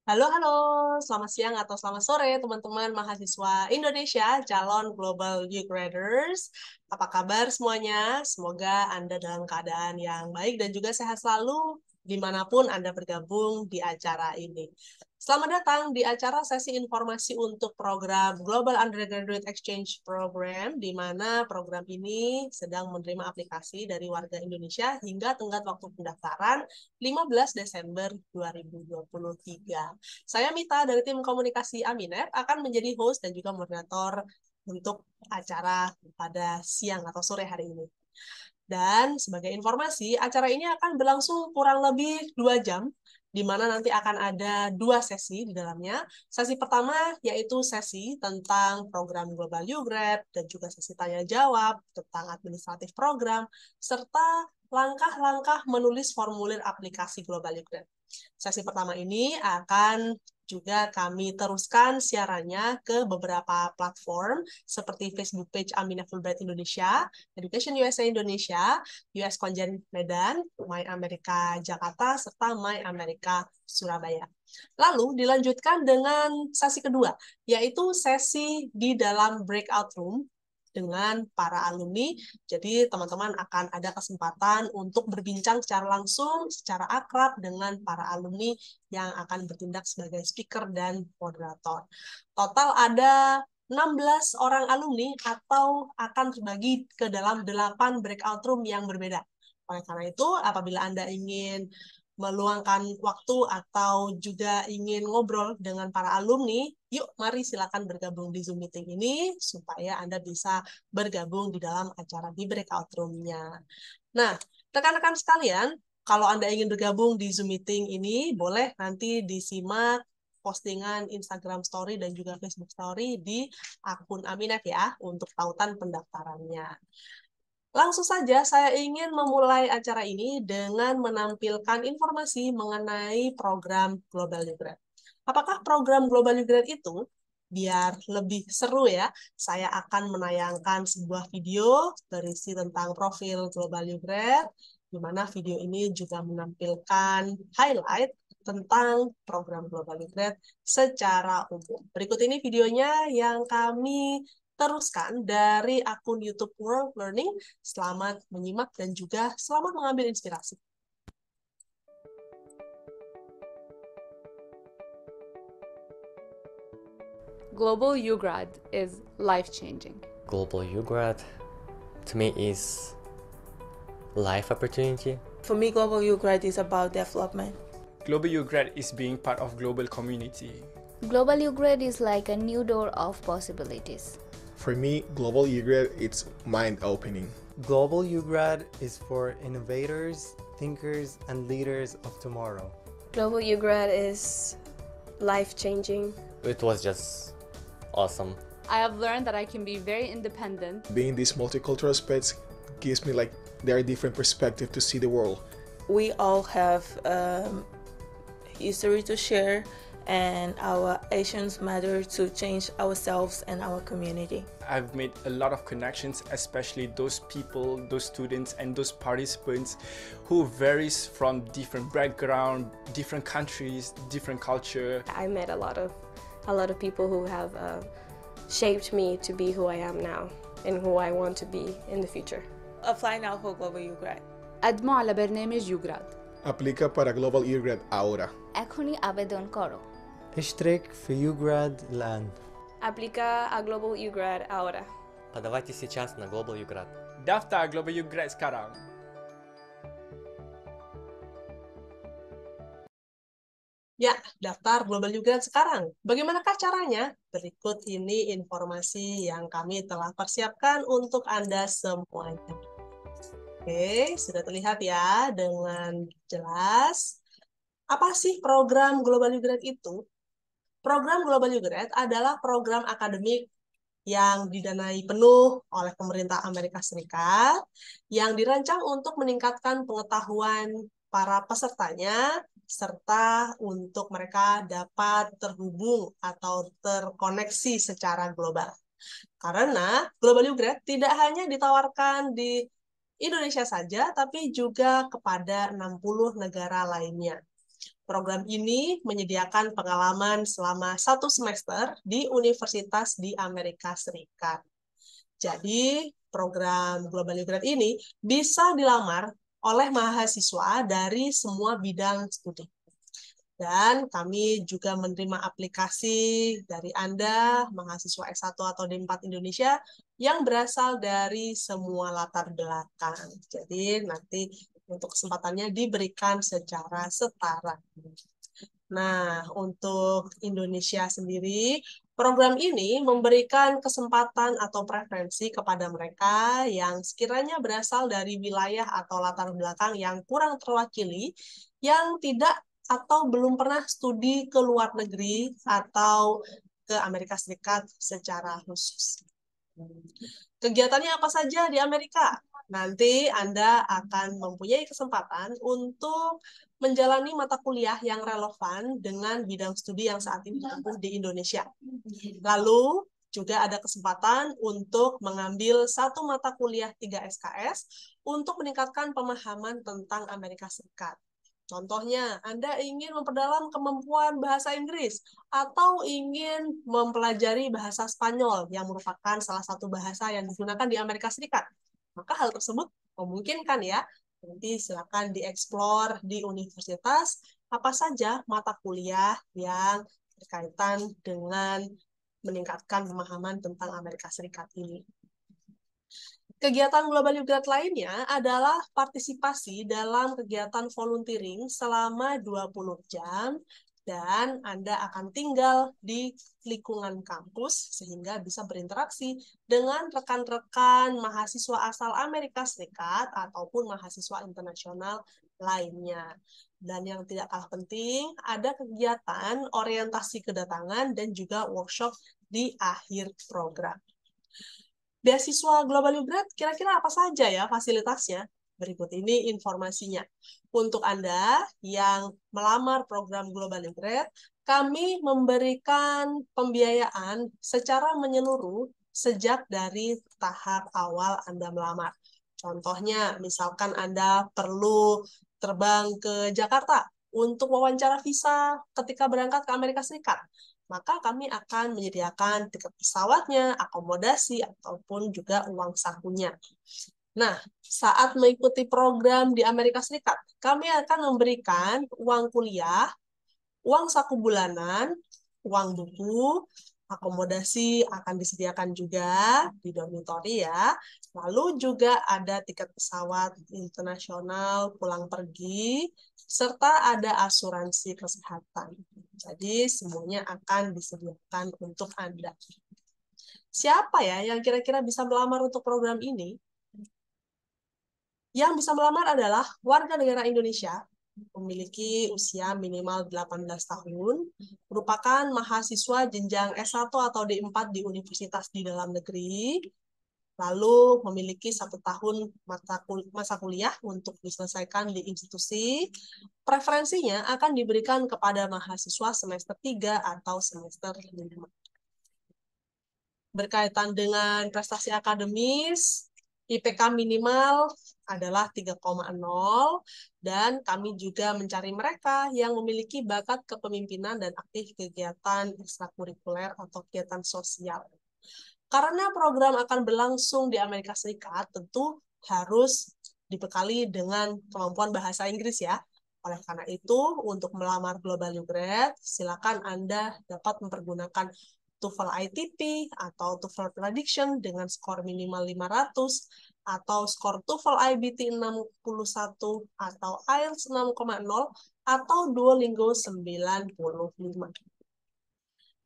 Halo, selamat siang atau selamat sore teman-teman mahasiswa Indonesia, calon Global Youth Graders. Apa kabar semuanya? Semoga Anda dalam keadaan yang baik dan juga sehat selalu dimanapun Anda bergabung di acara ini. Selamat datang di acara sesi informasi untuk program Global Undergraduate Exchange Program, di mana program ini sedang menerima aplikasi dari warga Indonesia hingga tenggat waktu pendaftaran 15 Desember 2023. Saya Mita dari tim komunikasi Aminep akan menjadi host dan juga moderator untuk acara pada siang atau sore hari ini. Dan sebagai informasi, acara ini akan berlangsung kurang lebih 2 jam, di mana nanti akan ada 2 sesi di dalamnya. Sesi pertama yaitu sesi tentang program Global YouGrad dan juga sesi tanya-jawab tentang administratif program, serta langkah-langkah menulis formulir aplikasi Global YouGrad. Sesi pertama ini akan juga kami teruskan siarannya ke beberapa platform seperti Facebook page Aminah Fulbright Indonesia, Education USA Indonesia, US Congen Medan, My America Jakarta, serta My America Surabaya. Lalu dilanjutkan dengan sesi kedua, yaitu sesi di dalam breakout room dengan para alumni. Jadi teman-teman akan ada kesempatan untuk berbincang secara langsung, secara akrab dengan para alumni yang akan bertindak sebagai speaker dan moderator. Total ada 16 orang alumni atau akan terbagi ke dalam 8 breakout room yang berbeda. Oleh karena itu, apabila Anda ingin meluangkan waktu atau juga ingin ngobrol dengan para alumni, yuk mari silakan bergabung di Zoom meeting ini supaya Anda bisa bergabung di dalam acara di breakout room-nya. Nah, rekan-rekan sekalian, kalau Anda ingin bergabung di Zoom meeting ini, boleh nanti disimak postingan Instagram Story dan juga Facebook Story di akun Aminat ya, untuk tautan pendaftarannya. Langsung saja saya ingin memulai acara ini dengan menampilkan informasi mengenai program Global YouGrad. Apakah program Global YouGrad itu? Biar lebih seru ya, saya akan menayangkan sebuah video berisi tentang profil Global YouGrad, di mana video ini juga menampilkan highlight tentang program Global YouGrad secara umum. Berikut ini videonya yang kami teruskan dari akun YouTube World Learning. Selamat menyimak dan juga selamat mengambil inspirasi. Global UGrad is life-changing. Global UGrad to me is life opportunity. For me, Global UGrad is about development. Global UGrad is being part of global community. Global UGrad is like a new door of possibilities. For me, Global UGrad it's mind-opening. Global UGrad is for innovators, thinkers, and leaders of tomorrow. Global UGrad is life-changing. It was just awesome. I have learned that I can be very independent. Being this multicultural space gives me there are different perspectives to see the world. We all have history to share, and our actions matter to change ourselves and our community. I've made a lot of connections, especially those people, those students, and those participants who varies from different background, different countries, different culture. I met a lot of people who have shaped me to be who I am now and who I want to be in the future. Apply now for Global UGrad. قدموا على برنامج يوغراد. Aplica para Global UGrad ahora. এখনই আবেদন করো। اشترك في UGrad الآن. Aplica a Global UGrad ahora. Подавайте сейчас на Global UGrad. Daftar Global UGrad sekarang. Ya, daftar Global YouGrad sekarang. Bagaimanakah caranya? Berikut ini informasi yang kami telah persiapkan untuk Anda semuanya. Oke, sudah terlihat ya dengan jelas. Apa sih program Global YouGrad itu? Program Global YouGrad adalah program akademik yang didanai penuh oleh pemerintah Amerika Serikat, yang dirancang untuk meningkatkan pengetahuan para pesertanya, serta untuk mereka dapat terhubung atau terkoneksi secara global. Karena Global YouGrad tidak hanya ditawarkan di Indonesia saja, tapi juga kepada 60 negara lainnya. Program ini menyediakan pengalaman selama 1 semester di universitas di Amerika Serikat. Jadi, program Global You Grad ini bisa dilamar oleh mahasiswa dari semua bidang studi. Dan kami juga menerima aplikasi dari Anda, mahasiswa S1 atau D4 Indonesia, yang berasal dari semua latar belakang. Jadi nanti untuk kesempatannya diberikan secara setara. Nah, untuk Indonesia sendiri, program ini memberikan kesempatan atau preferensi kepada mereka yang sekiranya berasal dari wilayah atau latar belakang yang kurang terwakili, yang tidak atau belum pernah studi ke luar negeri atau ke Amerika Serikat secara khusus. Kegiatannya apa saja di Amerika? Nanti Anda akan mempunyai kesempatan untuk menjalani mata kuliah yang relevan dengan bidang studi yang saat ini ditempuh di Indonesia. Lalu juga ada kesempatan untuk mengambil 1 mata kuliah 3 SKS untuk meningkatkan pemahaman tentang Amerika Serikat. Contohnya, Anda ingin memperdalam kemampuan bahasa Inggris atau ingin mempelajari bahasa Spanyol yang merupakan salah satu bahasa yang digunakan di Amerika Serikat. Maka hal tersebut memungkinkan ya. Nanti silakan dieksplor di universitas apa saja mata kuliah yang berkaitan dengan meningkatkan pemahaman tentang Amerika Serikat ini. Kegiatan Global You Grad lainnya adalah partisipasi dalam kegiatan volunteering selama 20 jam dan Anda akan tinggal di lingkungan kampus sehingga bisa berinteraksi dengan rekan-rekan mahasiswa asal Amerika Serikat ataupun mahasiswa internasional lainnya. Dan yang tidak kalah penting, ada kegiatan orientasi kedatangan dan juga workshop di akhir program. Beasiswa Global You Grad kira-kira apa saja ya fasilitasnya? Berikut ini informasinya. Untuk Anda yang melamar program Global You Grad, kami memberikan pembiayaan secara menyeluruh sejak dari tahap awal Anda melamar. Contohnya, misalkan Anda perlu terbang ke Jakarta untuk wawancara visa ketika berangkat ke Amerika Serikat, maka kami akan menyediakan tiket pesawatnya, akomodasi, ataupun juga uang sakunya. Nah, saat mengikuti program di Amerika Serikat, kami akan memberikan uang kuliah, uang saku bulanan, uang buku, akomodasi akan disediakan juga di dormitory ya. Lalu juga ada tiket pesawat internasional pulang pergi, serta ada asuransi kesehatan. Jadi semuanya akan disediakan untuk Anda. Siapa ya yang kira-kira bisa melamar untuk program ini? Yang bisa melamar adalah warga negara Indonesia, memiliki usia minimal 18 tahun, merupakan mahasiswa jenjang S1 atau D4 di universitas di dalam negeri, lalu memiliki 1 tahun masa kuliah untuk diselesaikan di institusi. Preferensinya akan diberikan kepada mahasiswa semester 3 atau semester 5. Berkaitan dengan prestasi akademis, IPK minimal adalah 3,0 dan kami juga mencari mereka yang memiliki bakat kepemimpinan dan aktif kegiatan ekstrakurikuler atau kegiatan sosial. Karena program akan berlangsung di Amerika Serikat, tentu harus dibekali dengan kemampuan bahasa Inggris ya. Oleh karena itu, untuk melamar Global You Grad, silakan Anda dapat mempergunakan TOEFL ITP atau TOEFL Prediction dengan skor minimal 500 atau skor TOEFL IBT 61 atau IELTS 6,0 atau Duolingo 95.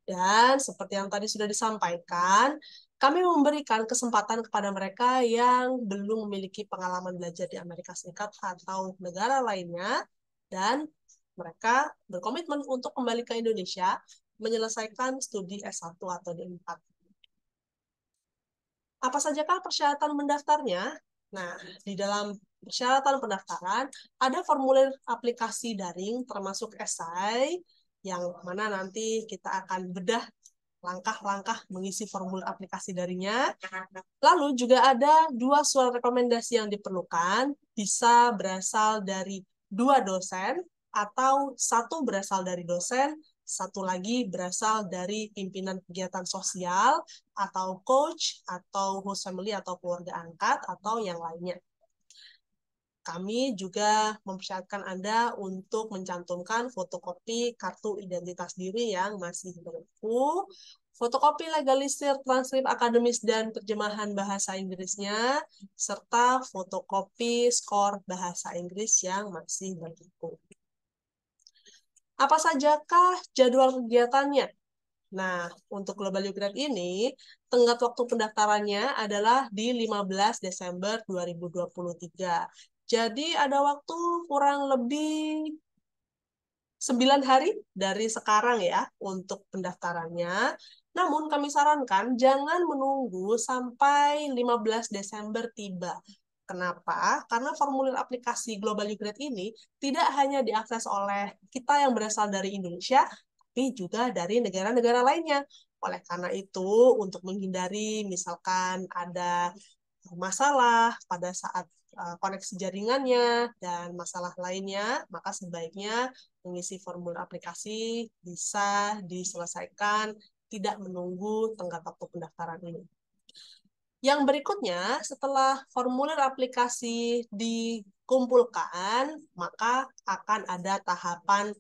Dan seperti yang tadi sudah disampaikan, kami memberikan kesempatan kepada mereka yang belum memiliki pengalaman belajar di Amerika Serikat atau negara lainnya, dan mereka berkomitmen untuk kembali ke Indonesia menyelesaikan studi S1 atau D4. Apa sajakah persyaratan mendaftarnya? Nah, di dalam persyaratan pendaftaran ada formulir aplikasi daring termasuk esai yang mana nanti kita akan bedah langkah-langkah mengisi formulir aplikasi daringnya. Lalu juga ada 2 surat rekomendasi yang diperlukan, bisa berasal dari 2 dosen atau satu berasal dari dosen, satu lagi berasal dari pimpinan kegiatan sosial, atau coach, atau host family, atau keluarga angkat, atau yang lainnya. Kami juga mempersiapkan Anda untuk mencantumkan fotokopi kartu identitas diri yang masih berlaku, fotokopi legalisir transkrip akademis dan terjemahan bahasa Inggrisnya, serta fotokopi skor bahasa Inggris yang masih berlaku. Apa sajakah jadwal kegiatannya? Nah, untuk Global Ugrad ini, tenggat waktu pendaftarannya adalah di 15 Desember 2023. Jadi ada waktu kurang lebih 9 hari dari sekarang ya untuk pendaftarannya. Namun kami sarankan jangan menunggu sampai 15 Desember tiba. Kenapa? Karena formulir aplikasi Global Ugrad ini tidak hanya diakses oleh kita yang berasal dari Indonesia, tapi juga dari negara-negara lainnya. Oleh karena itu, untuk menghindari misalkan ada masalah pada saat koneksi jaringannya dan masalah lainnya, maka sebaiknya mengisi formulir aplikasi bisa diselesaikan tidak menunggu tenggat waktu pendaftaran ini. Yang berikutnya, setelah formulir aplikasi dikumpulkan, maka akan ada tahapan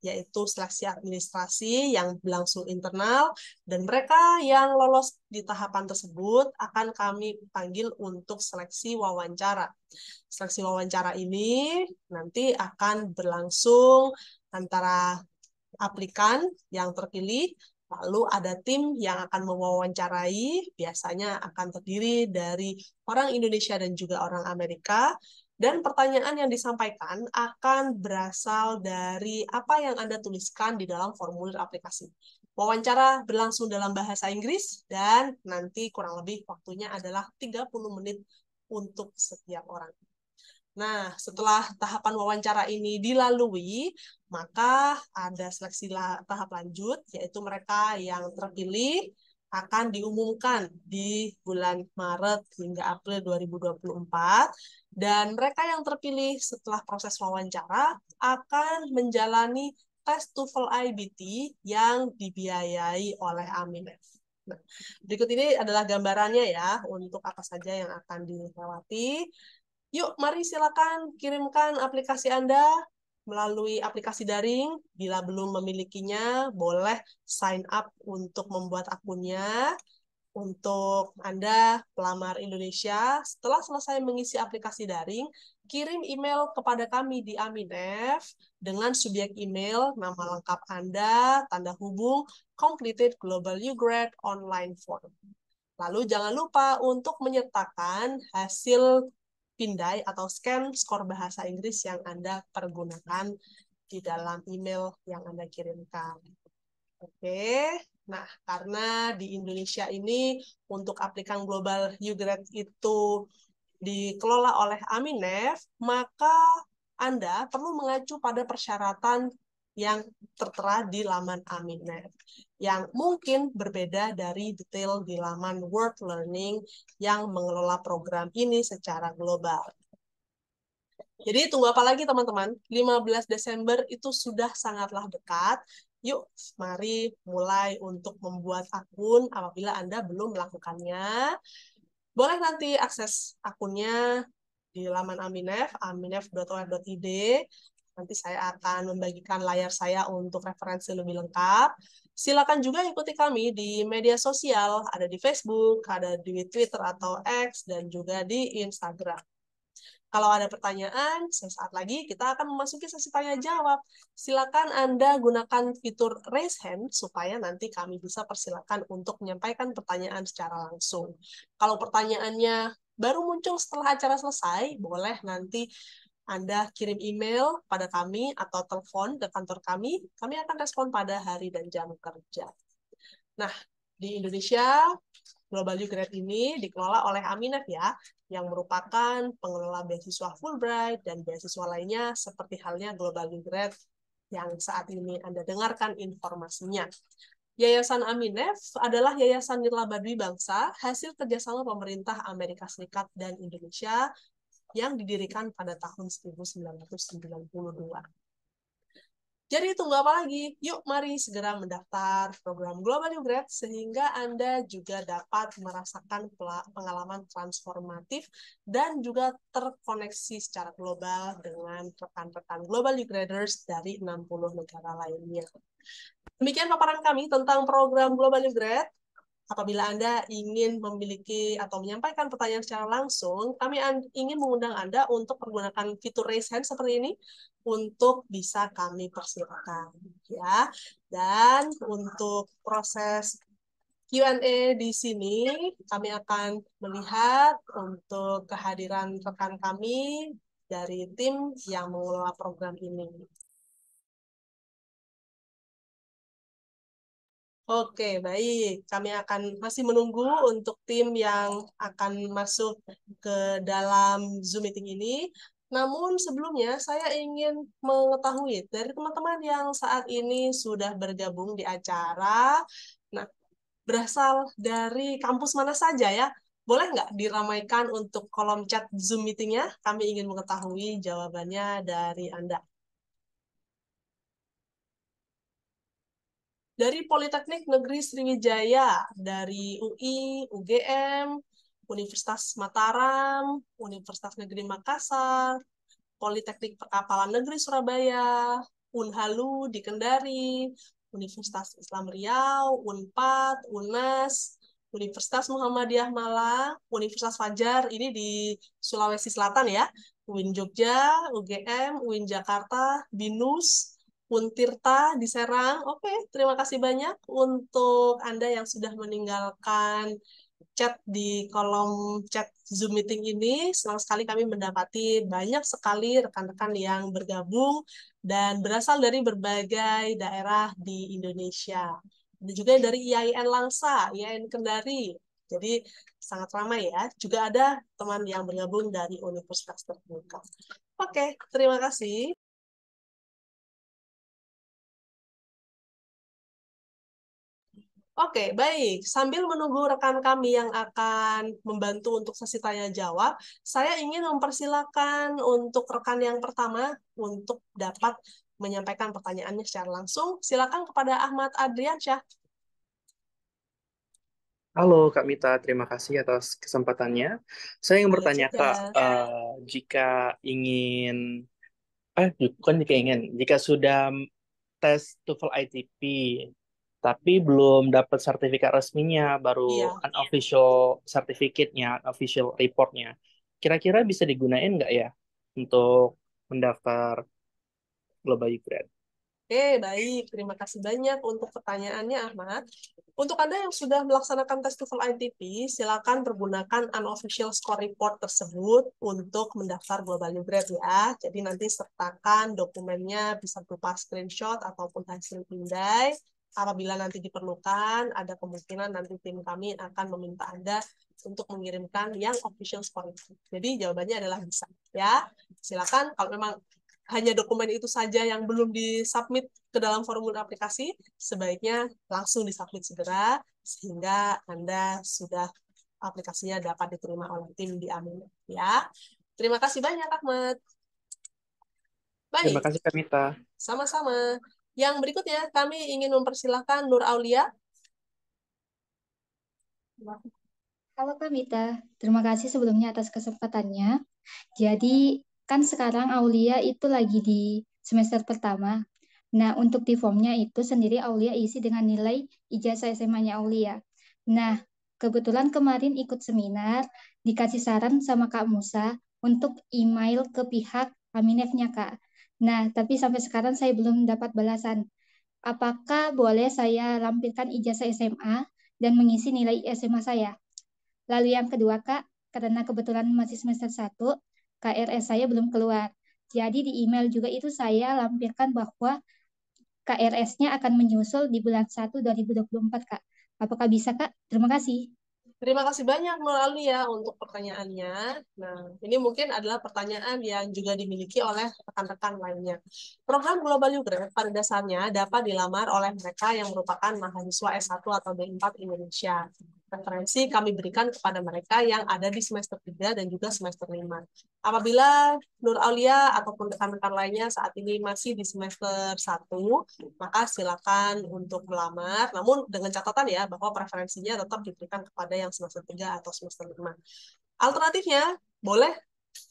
yaitu seleksi administrasi yang berlangsung internal, dan mereka yang lolos di tahapan tersebut akan kami panggil untuk seleksi wawancara. Seleksi wawancara ini nanti akan berlangsung antara aplikan yang terpilih, lalu ada tim yang akan mewawancarai, biasanya akan terdiri dari orang Indonesia dan juga orang Amerika, dan pertanyaan yang disampaikan akan berasal dari apa yang Anda tuliskan di dalam formulir aplikasi. Wawancara berlangsung dalam bahasa Inggris, dan nanti kurang lebih waktunya adalah 30 menit untuk setiap orang. Nah, setelah tahapan wawancara ini dilalui, maka ada seleksi tahap lanjut, yaitu mereka yang terpilih akan diumumkan di bulan Maret hingga April 2024, dan mereka yang terpilih setelah proses wawancara akan menjalani tes TOEFL IBT yang dibiayai oleh Aminef. Nah, berikut ini adalah gambarannya ya untuk apa saja yang akan dilewati. Yuk, mari silakan kirimkan aplikasi Anda melalui aplikasi daring. Bila belum memilikinya, boleh sign up untuk membuat akunnya. Untuk Anda, pelamar Indonesia, setelah selesai mengisi aplikasi daring, kirim email kepada kami di Aminef dengan subjek email, nama lengkap Anda, tanda hubung, completed Global Ugrad online form. Lalu jangan lupa untuk menyertakan hasil pindai atau scan skor bahasa Inggris yang Anda pergunakan di dalam email yang Anda kirimkan. Oke, nah karena di Indonesia ini untuk aplikan Global Ugrad itu dikelola oleh Aminef, maka Anda perlu mengacu pada persyaratan yang tertera di laman Aminef, yang mungkin berbeda dari detail di laman World Learning yang mengelola program ini secara global. Jadi tunggu apa lagi teman-teman? 15 Desember itu sudah sangatlah dekat. Yuk, mari mulai untuk membuat akun apabila Anda belum melakukannya. Boleh nanti akses akunnya di laman Aminef, aminef.or.id. Nanti saya akan membagikan layar saya untuk referensi lebih lengkap. Silakan juga ikuti kami di media sosial, ada di Facebook, ada di Twitter atau X, dan juga di Instagram. Kalau ada pertanyaan, sesaat lagi kita akan memasuki sesi tanya-jawab. Silakan Anda gunakan fitur raise hand supaya nanti kami bisa persilakan untuk menyampaikan pertanyaan secara langsung. Kalau pertanyaannya baru muncul setelah acara selesai, boleh nanti Anda kirim email pada kami atau telepon ke kantor kami akan respon pada hari dan jam kerja. Nah, di Indonesia, Global Ugrad ini dikelola oleh Aminef ya, yang merupakan pengelola beasiswa Fulbright dan beasiswa lainnya seperti halnya Global Ugrad yang saat ini Anda dengarkan informasinya. Yayasan Aminef adalah yayasan nirlaba dwi bangsa hasil kerjasama pemerintah Amerika Serikat dan Indonesia yang didirikan pada tahun 1992. Jadi tunggu apa lagi? Yuk mari segera mendaftar program Global You Grad sehingga Anda juga dapat merasakan pengalaman transformatif dan juga terkoneksi secara global dengan rekan-rekan Global You Graders dari 60 negara lainnya. Demikian paparan kami tentang program Global You Grad. Apabila Anda ingin memiliki atau menyampaikan pertanyaan secara langsung, kami ingin mengundang Anda untuk menggunakan fitur raise hand seperti ini untuk bisa kami persilakan, ya. Dan untuk proses Q&A di sini, kami akan melihat untuk kehadiran rekan kami dari tim yang mengelola program ini. Oke, baik. Kami akan masih menunggu untuk tim yang akan masuk ke dalam Zoom meeting ini. Namun sebelumnya saya ingin mengetahui dari teman-teman yang saat ini sudah bergabung di acara, nah, berasal dari kampus mana saja ya? Boleh nggak diramaikan untuk kolom chat Zoom meetingnya? Kami ingin mengetahui jawabannya dari Anda. Dari Politeknik Negeri Sriwijaya, dari UI, UGM, Universitas Mataram, Universitas Negeri Makassar, Politeknik Perkapalan Negeri Surabaya, Unhalu di Kendari, Universitas Islam Riau, Unpad, UNAS, Universitas Muhammadiyah Malang, Universitas Fajar, ini di Sulawesi Selatan ya, UIN Jogja, UGM, UIN Jakarta, BINUS, Untirta di Serang. Oke, terima kasih banyak untuk Anda yang sudah meninggalkan chat di kolom chat Zoom meeting ini. Senang sekali kami mendapati banyak sekali rekan-rekan yang bergabung dan berasal dari berbagai daerah di Indonesia. Ada juga dari IAIN Langsa, IAIN Kendari. Jadi sangat ramai ya. Juga ada teman yang bergabung dari Universitas Terbuka. Oke, terima kasih. Oke, baik. Sambil menunggu rekan kami yang akan membantu untuk sesi tanya jawab, saya ingin mempersilakan untuk rekan yang pertama untuk dapat menyampaikan pertanyaannya secara langsung. Silakan kepada Ahmad Adriansyah. Halo Kak Mita, terima kasih atas kesempatannya. Saya ingin Boleh bertanya juga. Kak, jika ingin, jika sudah tes TOEFL ITP, tapi belum dapat sertifikat resminya, baru Iya. unofficial certificate-nya, official report-nya, kira-kira bisa digunain nggak ya untuk mendaftar Global U Grad? Oke, baik. Terima kasih banyak untuk pertanyaannya, Ahmad. Untuk Anda yang sudah melaksanakan tes TOEFL ITP, silakan pergunakan unofficial score report tersebut untuk mendaftar Global U Grad ya. Jadi nanti sertakan dokumennya bisa berupa screenshot ataupun hasil pindai. Apabila nanti diperlukan, ada kemungkinan nanti tim kami akan meminta Anda untuk mengirimkan yang official score report. Jadi jawabannya adalah bisa ya. Silakan kalau memang hanya dokumen itu saja yang belum disubmit ke dalam formulir aplikasi, sebaiknya langsung disubmit segera, sehingga Anda sudah aplikasinya dapat diterima oleh tim di Amin. Ya. Terima kasih banyak, Ahmad. Terima Baik, kasih Kak Mita. sama-sama. Yang berikutnya, kami ingin mempersilahkan Nur Aulia. Halo Kak Mita, terima kasih sebelumnya atas kesempatannya. Jadi kan sekarang Aulia itu lagi di semester pertama. Nah, untuk di formnya itu sendiri Aulia isi dengan nilai ijazah SMA-nya Aulia. Nah, kebetulan kemarin ikut seminar, dikasih saran sama Kak Musa untuk email ke pihak Aminef-nya Kak. Nah, tapi sampai sekarang saya belum dapat balasan. Apakah boleh saya lampirkan ijazah SMA dan mengisi nilai SMA saya? Lalu yang kedua, Kak, karena kebetulan masih semester 1, KRS saya belum keluar. Jadi di email juga itu saya lampirkan bahwa KRS-nya akan menyusul di bulan 1 2024, Kak. Apakah bisa, Kak? Terima kasih. Terima kasih banyak Nur Aulia untuk pertanyaannya. Nah, ini mungkin adalah pertanyaan yang juga dimiliki oleh rekan-rekan lainnya. Program Global U Grad pada dasarnya dapat dilamar oleh mereka yang merupakan mahasiswa S1 atau D4 Indonesia. referensi kami berikan kepada mereka yang ada di semester 3 dan juga semester 5. Apabila Nur Aulia ataupun rekan-rekan lainnya saat ini masih di semester 1, maka silakan untuk melamar, namun dengan catatan ya bahwa preferensinya tetap diberikan kepada yang semester 3 atau semester 5. Alternatifnya, boleh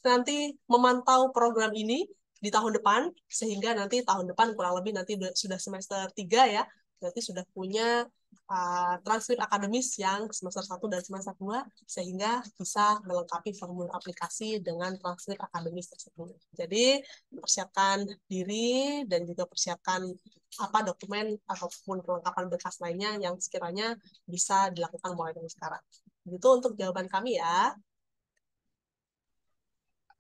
nanti memantau program ini di tahun depan, sehingga nanti tahun depan kurang lebih nanti sudah semester 3 ya, berarti sudah punya transkrip akademis yang semester 1 dan semester 2, sehingga bisa melengkapi formulir aplikasi dengan transkrip akademis tersebut. Jadi, persiapkan diri dan juga persiapkan apa dokumen ataupun kelengkapan berkas lainnya yang sekiranya bisa dilakukan mulai dari sekarang. Itu untuk jawaban kami ya.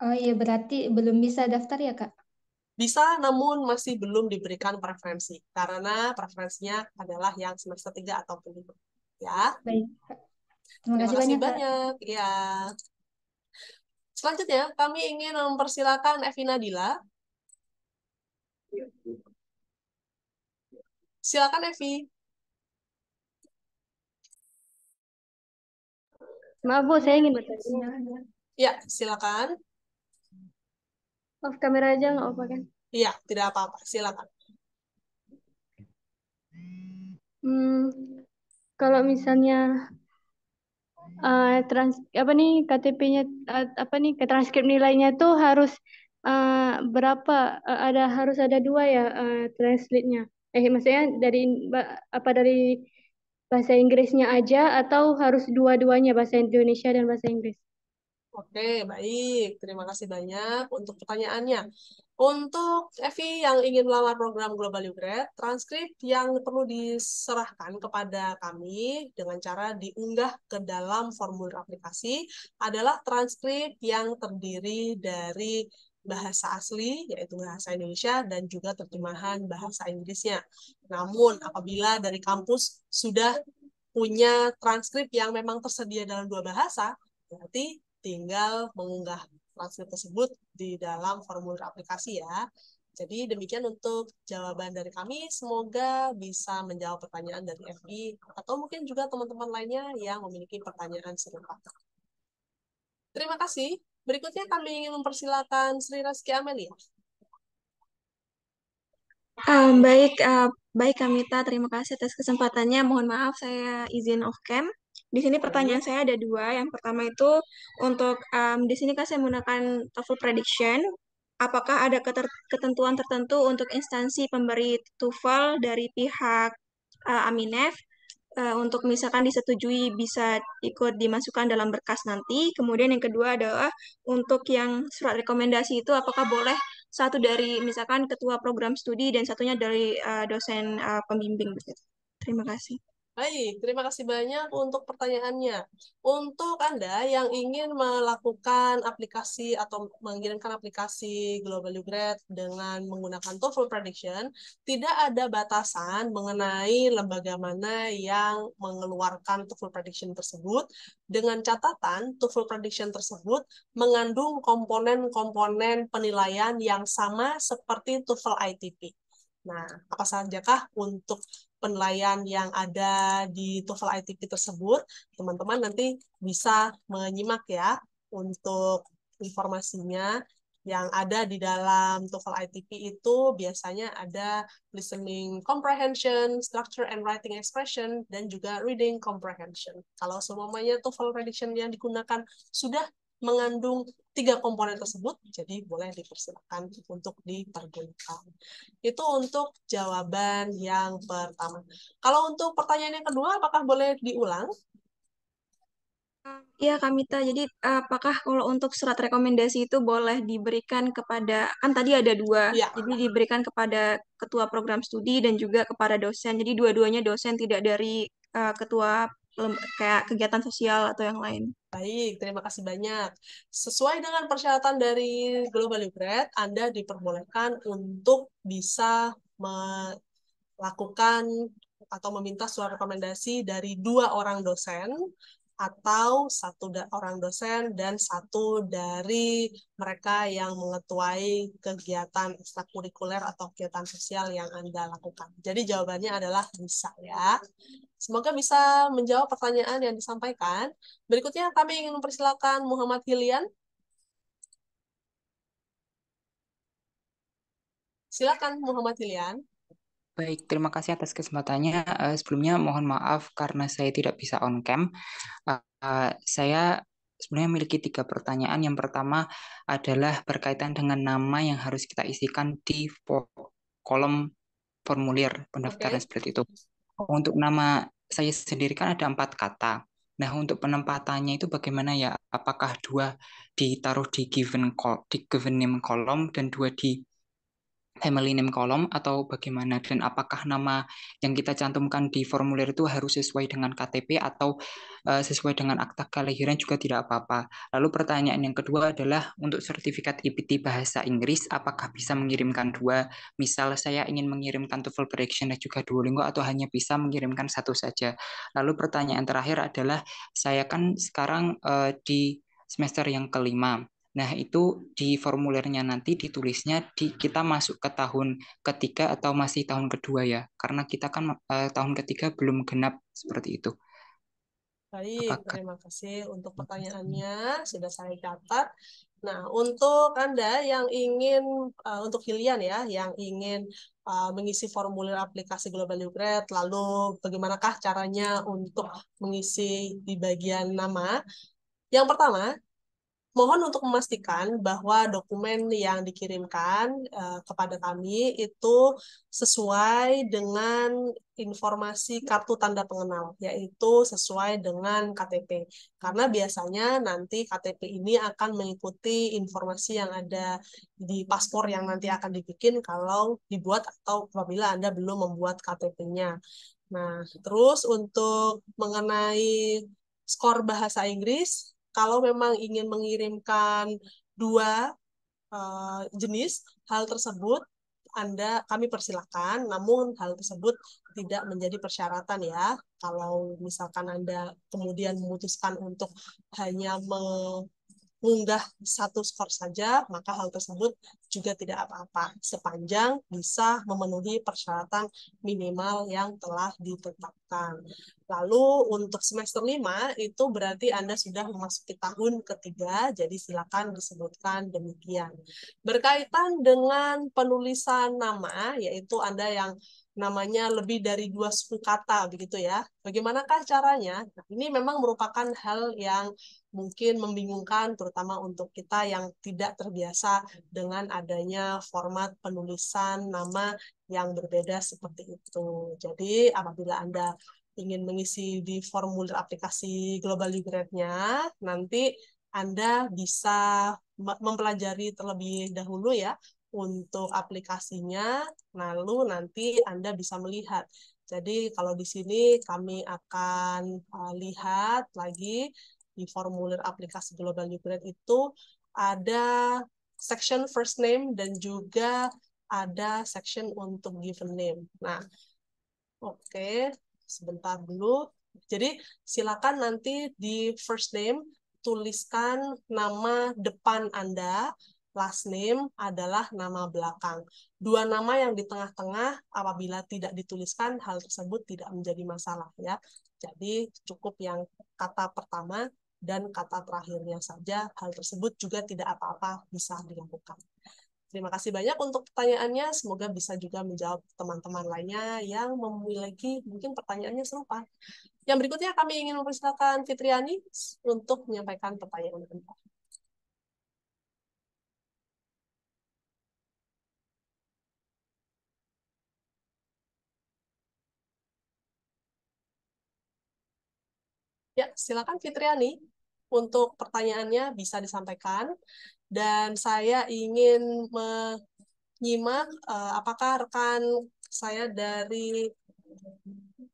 Oh iya, berarti belum bisa daftar ya, Kak? Bisa, namun masih belum diberikan preferensi, karena preferensinya adalah yang semester 3 ataupun 5. Ya. Baik, Kak. Terima Terima kasih kasih banyak, Kak. banyak. Ya. Selanjutnya, kami ingin mempersilakan Evi Nadila. Silakan, Evi. Maaf Bu, saya ingin bertanya. Ya, silakan. Off kamera aja nggak apa kan? Iya, tidak apa-apa. Silakan. Kalau misalnya KTP-nya transkrip nilainya tuh harus berapa? Harus ada 2 ya translate-nya. Maksudnya dari bahasa Inggrisnya aja atau harus dua-duanya bahasa Indonesia dan bahasa Inggris? Oke, baik. Terima kasih banyak untuk pertanyaannya. Untuk Evi yang ingin melamar program Global Upgrade, transkrip yang perlu diserahkan kepada kami dengan cara diunggah ke dalam formulir aplikasi adalah transkrip yang terdiri dari bahasa asli, yaitu bahasa Indonesia, dan juga terjemahan bahasa Inggrisnya. Namun, apabila dari kampus sudah punya transkrip yang memang tersedia dalam 2 bahasa, berarti tinggal mengunggah transkrip tersebut di dalam formulir aplikasi ya. Jadi demikian untuk jawaban dari kami. Semoga bisa menjawab pertanyaan dari FI atau mungkin juga teman-teman lainnya yang memiliki pertanyaan serupa. Terima kasih. Berikutnya kami ingin mempersilakan Sri Rizky Amelia. Baik Kamita, terima kasih atas kesempatannya. Mohon maaf saya izin off cam. Di sini pertanyaan saya ada 2. Yang pertama itu untuk di sini kan saya menggunakan TOEFL prediction. Apakah ada ketentuan tertentu untuk instansi pemberi TOEFL dari pihak Aminef untuk misalkan disetujui bisa ikut dimasukkan dalam berkas nanti. Kemudian yang kedua adalah untuk yang surat rekomendasi itu apakah boleh satu dari misalkan ketua program studi dan satunya dari dosen pembimbing begitu. Terima kasih. Baik, terima kasih banyak untuk pertanyaannya. Untuk Anda yang ingin melakukan aplikasi atau mengirimkan aplikasi Global Upgrade dengan menggunakan TOEFL Prediction, tidak ada batasan mengenai lembaga mana yang mengeluarkan TOEFL Prediction tersebut, dengan catatan TOEFL Prediction tersebut mengandung komponen-komponen penilaian yang sama seperti TOEFL ITP. Nah, apa sajakah untuk penilaian yang ada di TOEFL ITP tersebut? Teman-teman nanti bisa menyimak ya untuk informasinya. Yang ada di dalam TOEFL ITP itu biasanya ada listening comprehension, structure and writing expression, dan juga reading comprehension. Kalau semuanya TOEFL prediction yang digunakan sudah mengandung 3 komponen tersebut, jadi boleh dipersilakan untuk dipergunakan. Itu untuk jawaban yang pertama. Kalau untuk pertanyaan yang kedua, apakah boleh diulang? Iya Kamita, jadi apakah kalau untuk surat rekomendasi itu boleh diberikan kepada, kan tadi ada 2, ya. Jadi diberikan kepada ketua program studi dan juga kepada dosen, jadi dua-duanya dosen, tidak dari ketua kayak kegiatan sosial atau yang lain. Baik, terima kasih banyak. Sesuai dengan persyaratan dari Global Upgrade, Anda diperbolehkan untuk bisa melakukan atau meminta surat rekomendasi dari 2 orang dosen, atau 1 orang dosen dan 1 dari mereka yang mengetuai kegiatan ekstrakurikuler atau kegiatan sosial yang Anda lakukan. Jadi jawabannya adalah bisa ya. Semoga bisa menjawab pertanyaan yang disampaikan. Berikutnya kami ingin mempersilakan Muhammad Hilian. Silakan Muhammad Hilian. Baik, terima kasih atas kesempatannya. Sebelumnya mohon maaf karena saya tidak bisa on cam. Saya sebenarnya memiliki 3 pertanyaan. Yang pertama adalah berkaitan dengan nama yang harus kita isikan di kolom formulir pendaftaran seperti itu. Untuk nama saya sendiri kan ada 4 kata. Nah, untuk penempatannya itu bagaimana ya? Apakah 2 ditaruh di given name kolom dan 2 di family name column atau bagaimana, dan apakah nama yang kita cantumkan di formulir itu harus sesuai dengan KTP atau sesuai dengan akta kelahiran juga tidak apa-apa. Lalu pertanyaan yang kedua adalah untuk sertifikat IPT bahasa Inggris, apakah bisa mengirimkan 2? Misal saya ingin mengirimkan TOEFL Prediction dan juga Duolingo, atau hanya bisa mengirimkan 1 saja. Lalu pertanyaan terakhir adalah saya kan sekarang di semester yang kelima. Nah, itu di formulirnya nanti ditulisnya kita masuk ke tahun ketiga atau masih tahun kedua ya? Karena kita kan tahun ketiga belum genap seperti itu. Baik, terima kasih untuk pertanyaannya. Sudah saya catat. Nah, untuk Anda yang ingin, untuk Hilian ya, yang ingin mengisi formulir aplikasi Global Upgrade, lalu bagaimanakah caranya untuk mengisi di bagian nama? Yang pertama, mohon untuk memastikan bahwa dokumen yang dikirimkan kepada kami itu sesuai dengan informasi kartu tanda pengenal, yaitu sesuai dengan KTP. Karena biasanya nanti KTP ini akan mengikuti informasi yang ada di paspor yang nanti akan dibikin kalau dibuat atau apabila Anda belum membuat KTP-nya. Nah, terus untuk mengenai skor bahasa Inggris, kalau memang ingin mengirimkan 2 jenis, hal tersebut kami persilakan, namun hal tersebut tidak menjadi persyaratan ya. Kalau misalkan Anda kemudian memutuskan untuk hanya mengunggah 1 skor saja, maka hal tersebut juga tidak apa-apa, sepanjang bisa memenuhi persyaratan minimal yang telah ditetapkan. Lalu untuk semester 5 itu berarti Anda sudah memasuki tahun ketiga, jadi silakan disebutkan demikian. Berkaitan dengan penulisan nama, yaitu Anda yang namanya lebih dari 2 suku kata, begitu ya. Bagaimanakah caranya? Nah, ini memang merupakan hal yang mungkin membingungkan, terutama untuk kita yang tidak terbiasa dengan adanya format penulisan nama yang berbeda seperti itu. Jadi, apabila Anda ingin mengisi di formulir aplikasi Global Upgrade-nya, nanti Anda bisa mempelajari terlebih dahulu ya untuk aplikasinya, lalu nanti Anda bisa melihat. Jadi kalau di sini kami akan lihat lagi di formulir aplikasi Global Upgrade itu ada section first name dan juga ada section untuk given name. Nah, oke, sebentar dulu. Jadi silakan nanti di first name tuliskan nama depan Anda, last name adalah nama belakang. 2 nama yang di tengah-tengah apabila tidak dituliskan, hal tersebut tidak menjadi masalah ya. Jadi cukup yang kata pertama dan kata terakhirnya saja, hal tersebut juga tidak apa-apa, bisa dilakukan. Terima kasih banyak untuk pertanyaannya. Semoga bisa juga menjawab teman-teman lainnya yang memiliki mungkin pertanyaannya serupa. Yang berikutnya kami ingin mempersilakan Fitriani untuk menyampaikan pertanyaan Anda. Ya, silakan Fitriani untuk pertanyaannya bisa disampaikan. Dan saya ingin menyimak apakah rekan saya dari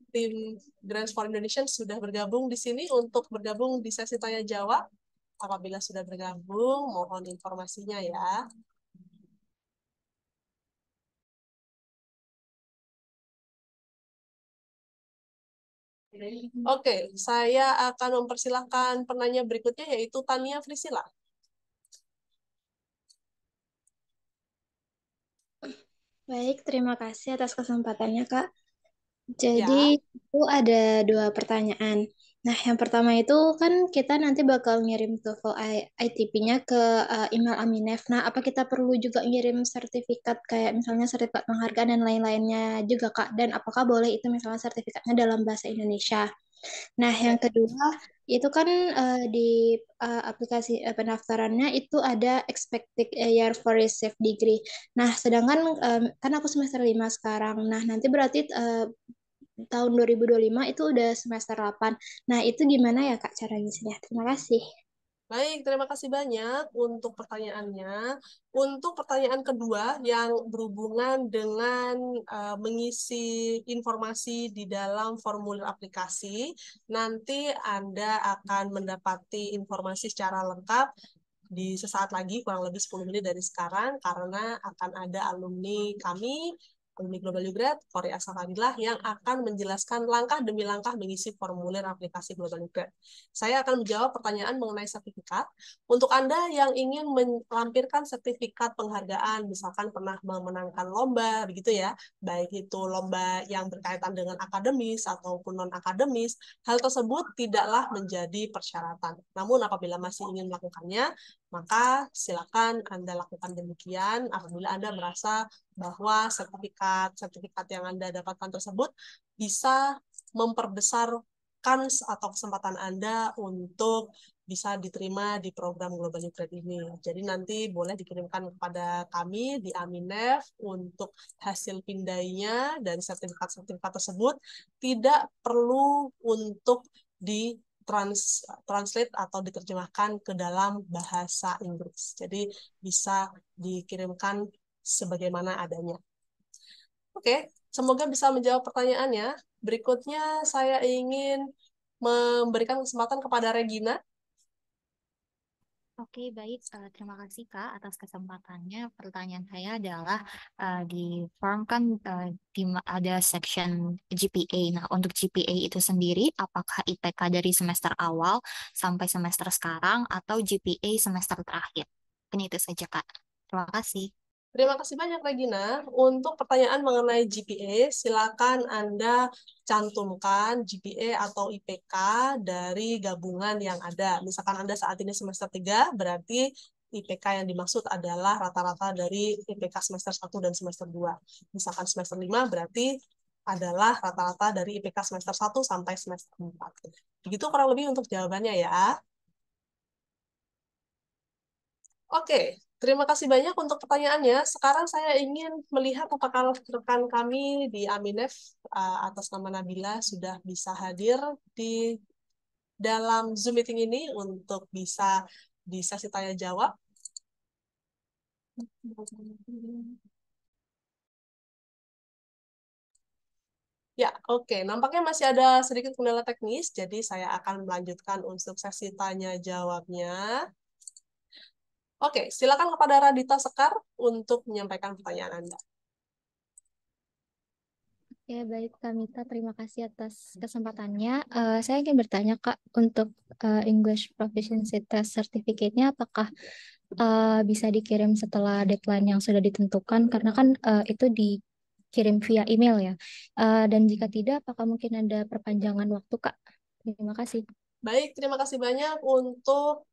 tim Grants for Indonesia sudah bergabung di sini untuk bergabung di sesi tanya jawab. Apabila sudah bergabung, mohon informasinya ya. Oke, saya akan mempersilahkan penanya berikutnya yaitu Tania Frisila. Baik, terima kasih atas kesempatannya, Kak. Jadi itu ada dua pertanyaan. Nah, yang pertama itu kan kita nanti bakal ngirim TOEFL ITP-nya ke email Aminef. Nah, apa kita perlu juga ngirim sertifikat kayak misalnya sertifikat penghargaan dan lain-lainnya juga, Kak? Dan apakah boleh itu misalnya sertifikatnya dalam bahasa Indonesia? Nah, yang kedua itu kan di aplikasi pendaftarannya itu ada expected year for received degree. Nah, sedangkan kan aku semester 5 sekarang. Nah, nanti berarti tahun 2025 itu udah semester 8. Nah, itu gimana ya Kak cara ngisinya? Terima kasih. Baik, terima kasih banyak untuk pertanyaannya. Untuk pertanyaan kedua yang berhubungan dengan mengisi informasi di dalam formulir aplikasi, nanti Anda akan mendapati informasi secara lengkap di sesaat lagi, kurang lebih 10 menit dari sekarang, karena akan ada alumni kami, alumni Global Ugrad, Korea Safadilah, yang akan menjelaskan langkah demi langkah mengisi formulir aplikasi Global Ugrad. Saya akan menjawab pertanyaan mengenai sertifikat. Untuk Anda yang ingin melampirkan sertifikat penghargaan, misalkan pernah memenangkan lomba, begitu ya, baik itu lomba yang berkaitan dengan akademis ataupun non-akademis, hal tersebut tidaklah menjadi persyaratan. Namun apabila masih ingin melakukannya, maka silakan Anda lakukan demikian apabila Anda merasa bahwa sertifikat yang Anda dapatkan tersebut bisa memperbesar kans atau kesempatan Anda untuk bisa diterima di program Global Ugrad ini. Jadi nanti boleh dikirimkan kepada kami di Aminef untuk hasil pindainya, dan sertifikat-sertifikat tersebut tidak perlu untuk translate atau diterjemahkan ke dalam bahasa Inggris. Jadi bisa dikirimkan sebagaimana adanya. Oke, semoga bisa menjawab pertanyaannya. Berikutnya saya ingin memberikan kesempatan kepada Regina. Oke, baik. Terima kasih Kak atas kesempatannya. Pertanyaan saya adalah di form kan ada section GPA. Nah, untuk GPA itu sendiri, apakah IPK dari semester awal sampai semester sekarang atau GPA semester terakhir? Ini itu saja Kak. Terima kasih. Terima kasih banyak, Regina. Untuk pertanyaan mengenai GPA, silakan Anda cantumkan GPA atau IPK dari gabungan yang ada. Misalkan Anda saat ini semester 3, berarti IPK yang dimaksud adalah rata-rata dari IPK semester 1 dan semester 2. Misalkan semester 5, berarti adalah rata-rata dari IPK semester 1 sampai semester 4. Begitu kurang lebih untuk jawabannya ya. Oke, terima kasih banyak untuk pertanyaannya. Sekarang saya ingin melihat apakah rekan kami di Aminef atas nama Nabila sudah bisa hadir di dalam Zoom meeting ini untuk bisa di sesi tanya jawab. Ya, oke. Nampaknya masih ada sedikit kendala teknis, jadi saya akan melanjutkan untuk sesi tanya jawabnya. Oke, silakan kepada Radita Sekar untuk menyampaikan pertanyaan Anda. Ya, baik Kak Mita, terima kasih atas kesempatannya. Saya ingin bertanya Kak, untuk English Proficiency Test Certificate-nya apakah bisa dikirim setelah deadline yang sudah ditentukan? Karena kan itu dikirim via email ya. Dan jika tidak, apakah mungkin ada perpanjangan waktu Kak? Terima kasih. Baik, terima kasih banyak untuk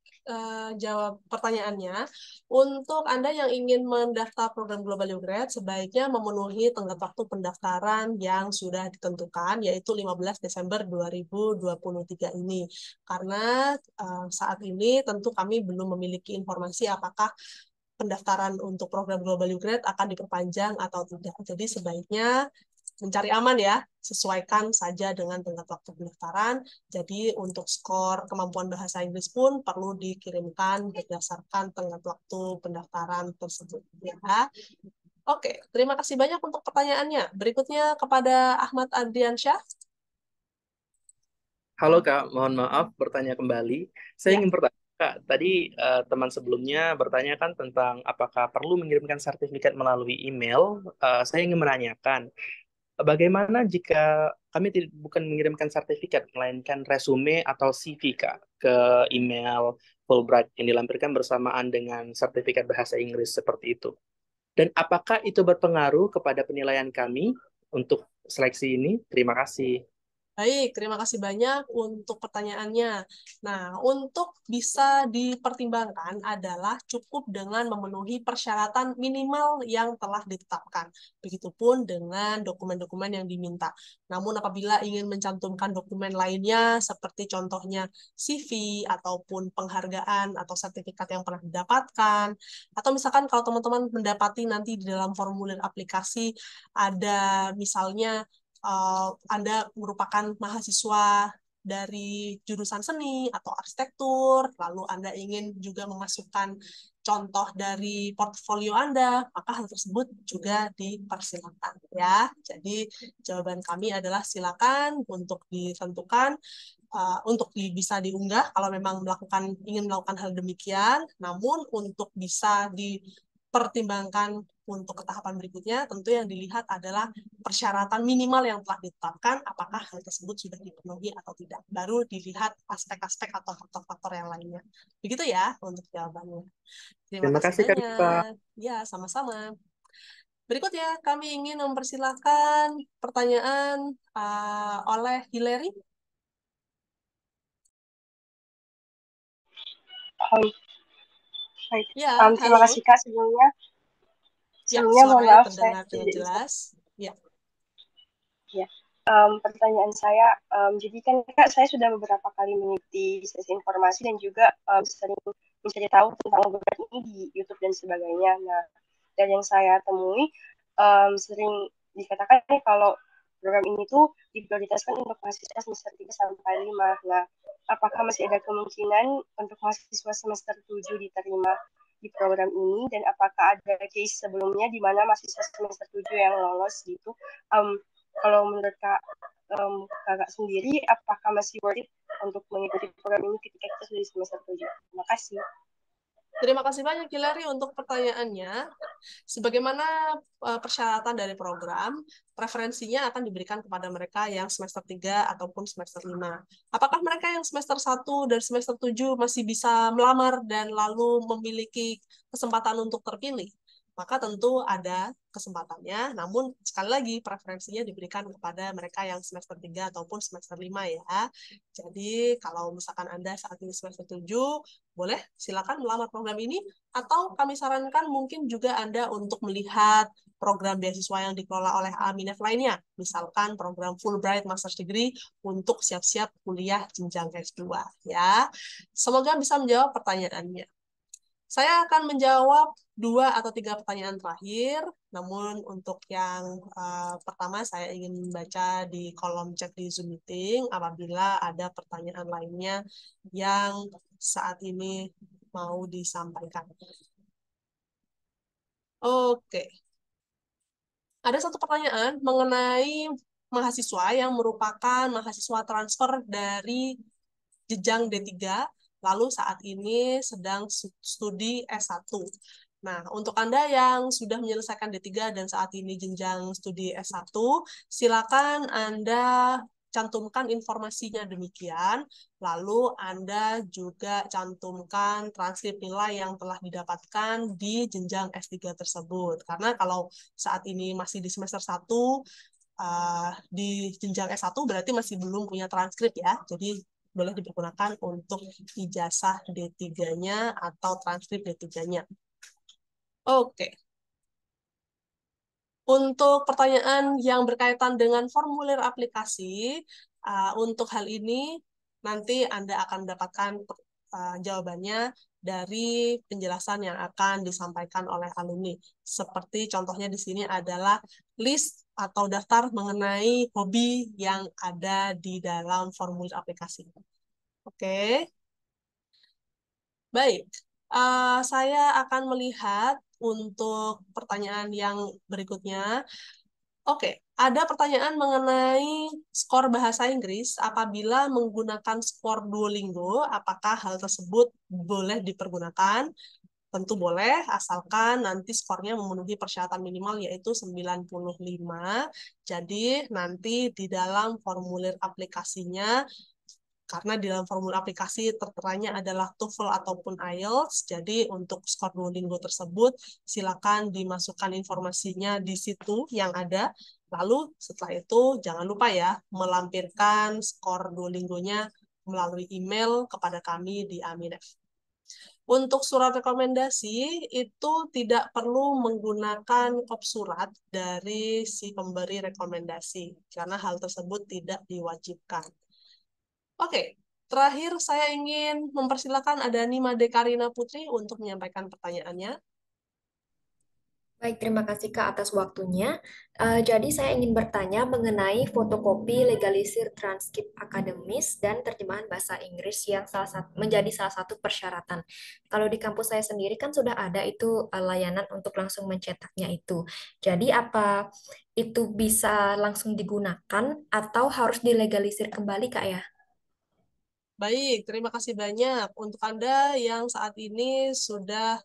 jawab pertanyaannya. Untuk Anda yang ingin mendaftar program Global Ugrad, sebaiknya memenuhi tenggat waktu pendaftaran yang sudah ditentukan, yaitu 15 Desember 2023 ini. Karena saat ini tentu kami belum memiliki informasi apakah pendaftaran untuk program Global Ugrad akan diperpanjang atau tidak. Jadi sebaiknya mencari aman ya, sesuaikan saja dengan tenggat waktu pendaftaran. Jadi untuk skor kemampuan bahasa Inggris pun perlu dikirimkan berdasarkan tenggat waktu pendaftaran tersebut ya. Oke, terima kasih banyak untuk pertanyaannya. Berikutnya kepada Ahmad Adriansyah. Halo Kak, mohon maaf bertanya kembali. Saya ingin bertanya Kak, tadi teman sebelumnya bertanya kan tentang apakah perlu mengirimkan sertifikat melalui email. Saya ingin menanyakan, bagaimana jika kami bukan mengirimkan sertifikat, melainkan resume atau CV Kak, ke email Fulbright yang dilampirkan bersamaan dengan sertifikat bahasa Inggris seperti itu? Dan apakah itu berpengaruh kepada penilaian kami untuk seleksi ini. Terima kasih. Baik, terima kasih banyak untuk pertanyaannya. Nah, untuk bisa dipertimbangkan adalah cukup dengan memenuhi persyaratan minimal yang telah ditetapkan. Begitupun dengan dokumen-dokumen yang diminta. Namun apabila ingin mencantumkan dokumen lainnya, seperti contohnya CV, ataupun penghargaan atau sertifikat yang pernah didapatkan, atau misalkan kalau teman-teman mendapati nanti di dalam formulir aplikasi ada misalnya Anda merupakan mahasiswa dari jurusan seni atau arsitektur, lalu Anda ingin juga memasukkan contoh dari portfolio Anda, maka hal tersebut juga dipersilakan ya. Jadi jawaban kami adalah silakan untuk ditentukan untuk bisa diunggah kalau memang ingin melakukan hal demikian, namun untuk bisa dipertimbangkan untuk ke tahapan berikutnya, tentu yang dilihat adalah persyaratan minimal yang telah ditetapkan, apakah hal tersebut sudah dipenuhi atau tidak. Baru dilihat aspek-aspek atau faktor-faktor yang lainnya. Begitu ya untuk jawabannya. Terima kasih Kak Diva. banyak. Ya, sama-sama. Berikutnya, kami ingin mempersilahkan pertanyaan oleh Hillary. Baik. Ya, Terima kasih Kak sebelumnya. Ya, Mohon suaranya maaf saya terdengar dengan tidak bisa. jelas. Ya. Ya. Pertanyaan saya, jadi kan Kak saya sudah beberapa kali mengikuti sesi informasi dan juga sering mencari tahu tentang Google ini di YouTube dan sebagainya. Nah, dari yang saya temui sering dikatakan kalau program ini tuh diprioritaskan untuk mahasiswa semester 3 sampai 5. Nah, apakah masih ada kemungkinan untuk mahasiswa semester 7 diterima di program ini, dan apakah ada case sebelumnya di mana mahasiswa semester 7 yang lolos gitu? Kalau menurut kakak sendiri, apakah masih worth it untuk mengikuti program ini ketika kita sudah di semester 7? Terima kasih. Terima kasih banyak Hillary untuk pertanyaannya. Sebagaimana persyaratan dari program, preferensinya akan diberikan kepada mereka yang semester 3 ataupun semester 5. Apakah mereka yang semester 1 dan semester 7 masih bisa melamar dan lalu memiliki kesempatan untuk terpilih? Maka tentu ada kesempatannya, namun sekali lagi preferensinya diberikan kepada mereka yang semester 3 ataupun semester 5 ya. Jadi kalau misalkan Anda saat ini semester 7, boleh silakan melamar program ini, atau kami sarankan mungkin juga Anda untuk melihat program beasiswa yang dikelola oleh Aminef lainnya, misalkan program Fulbright Master's Degree untuk siap-siap kuliah jenjang S2 ya. Semoga bisa menjawab pertanyaannya. Saya akan menjawab 2 atau 3 pertanyaan terakhir, namun untuk yang pertama saya ingin membaca di kolom chat di Zoom Meeting apabila ada pertanyaan lainnya yang saat ini mau disampaikan. Oke. Ada satu pertanyaan mengenai mahasiswa yang merupakan mahasiswa transfer dari jenjang D3, lalu saat ini sedang studi S1. Nah, untuk Anda yang sudah menyelesaikan D3 dan saat ini jenjang studi S1, silakan Anda cantumkan informasinya demikian, lalu Anda juga cantumkan transkrip nilai yang telah didapatkan di jenjang S3 tersebut. Karena kalau saat ini masih di semester 1, di jenjang S1 berarti masih belum punya transkrip ya, jadi boleh dipergunakan untuk ijazah D3-nya atau transkrip D3-nya. Oke. Untuk pertanyaan yang berkaitan dengan formulir aplikasi, untuk hal ini nanti Anda akan mendapatkan jawabannya dari penjelasan yang akan disampaikan oleh alumni. Seperti contohnya di sini adalah list atau daftar mengenai hobi yang ada di dalam formulir aplikasi. Oke. Baik. Saya akan melihat untuk pertanyaan yang berikutnya. Oke, ada pertanyaan mengenai skor bahasa Inggris apabila menggunakan skor Duolingo, apakah hal tersebut boleh dipergunakan? Tentu boleh, asalkan nanti skornya memenuhi persyaratan minimal yaitu 95. Jadi nanti di dalam formulir aplikasinya, karena di dalam formulir aplikasi terteranya adalah TOEFL ataupun IELTS, jadi untuk skor Duolingo tersebut silakan dimasukkan informasinya di situ yang ada, Lalu setelah itu jangan lupa ya melampirkan skor Duolingo-nya melalui email kepada kami di Aminef. Untuk surat rekomendasi itu tidak perlu menggunakan kop surat dari si pemberi rekomendasi karena hal tersebut tidak diwajibkan. Oke, terakhir saya ingin mempersilakan ada Nima Dekarina Putri untuk menyampaikan pertanyaannya. Baik, terima kasih Kak atas waktunya. Jadi saya ingin bertanya mengenai fotokopi legalisir transkrip akademis dan terjemahan bahasa Inggris yang menjadi salah satu persyaratan. Kalau di kampus saya sendiri kan sudah ada itu layanan untuk langsung mencetaknya itu. Jadi apa itu bisa langsung digunakan atau harus dilegalisir kembali Kak ya? Baik, terima kasih banyak untuk Anda yang saat ini sudah